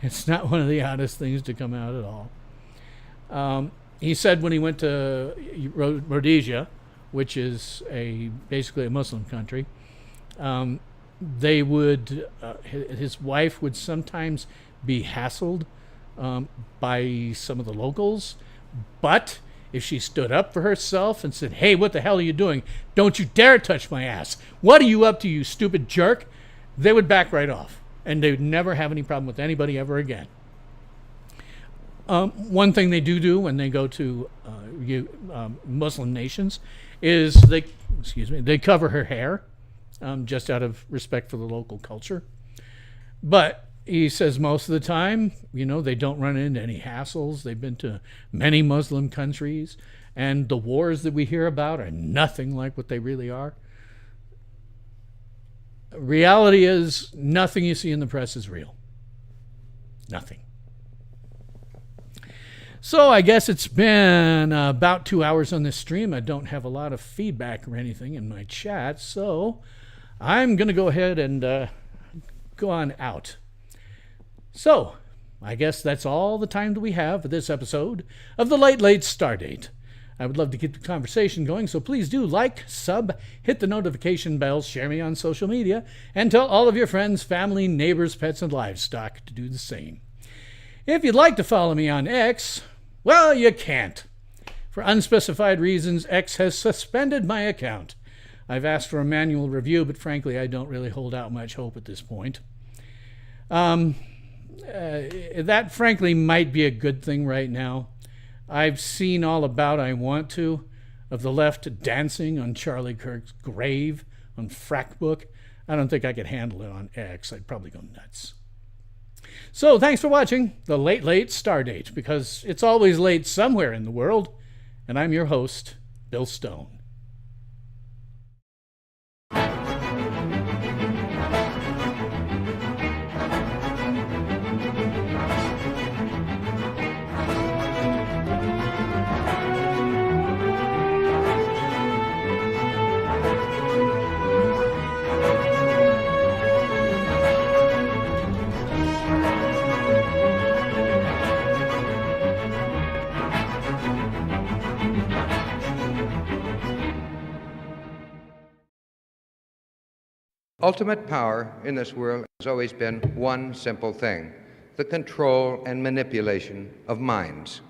It's not one of the oddest things to come out at all. He said when he went to Rhodesia, which is basically a Muslim country, they would his wife would sometimes be hassled by some of the locals, but if she stood up for herself and said, "Hey, what the hell are you doing? Don't you dare touch my ass. What are you up to, you stupid jerk?" they would back right off, and they would never have any problem with anybody ever again. One thing they do when they go to Muslim nations is they cover her hair, just out of respect for the local culture. But he says most of the time, they don't run into any hassles. They've been to many Muslim countries, and the wars that we hear about are nothing like what they really are. Reality is, nothing you see in the press is real. Nothing. So I guess it's been about 2 hours on this stream. I don't have a lot of feedback or anything in my chat, so I'm going to go ahead and go on out. So I guess that's all the time that we have for this episode of the Late Stardate. I would love to keep the conversation going, so please do like, sub, hit the notification bell, share me on social media, and tell all of your friends, family, neighbors, pets, and livestock to do the same. If you'd like to follow me on X, well, you can't. For unspecified reasons, X has suspended my account. I've asked for a manual review, but frankly, I don't really hold out much hope at this point. That, frankly, might be a good thing right now. I've seen all about I Want To of the left dancing on Charlie Kirk's grave on Frackbook. I don't think I could handle it on X. I'd probably go nuts. So thanks for watching the Late Stardate, because it's always late somewhere in the world, and I'm your host, Bill Stone. Ultimate power in this world has always been one simple thing: the control and manipulation of minds.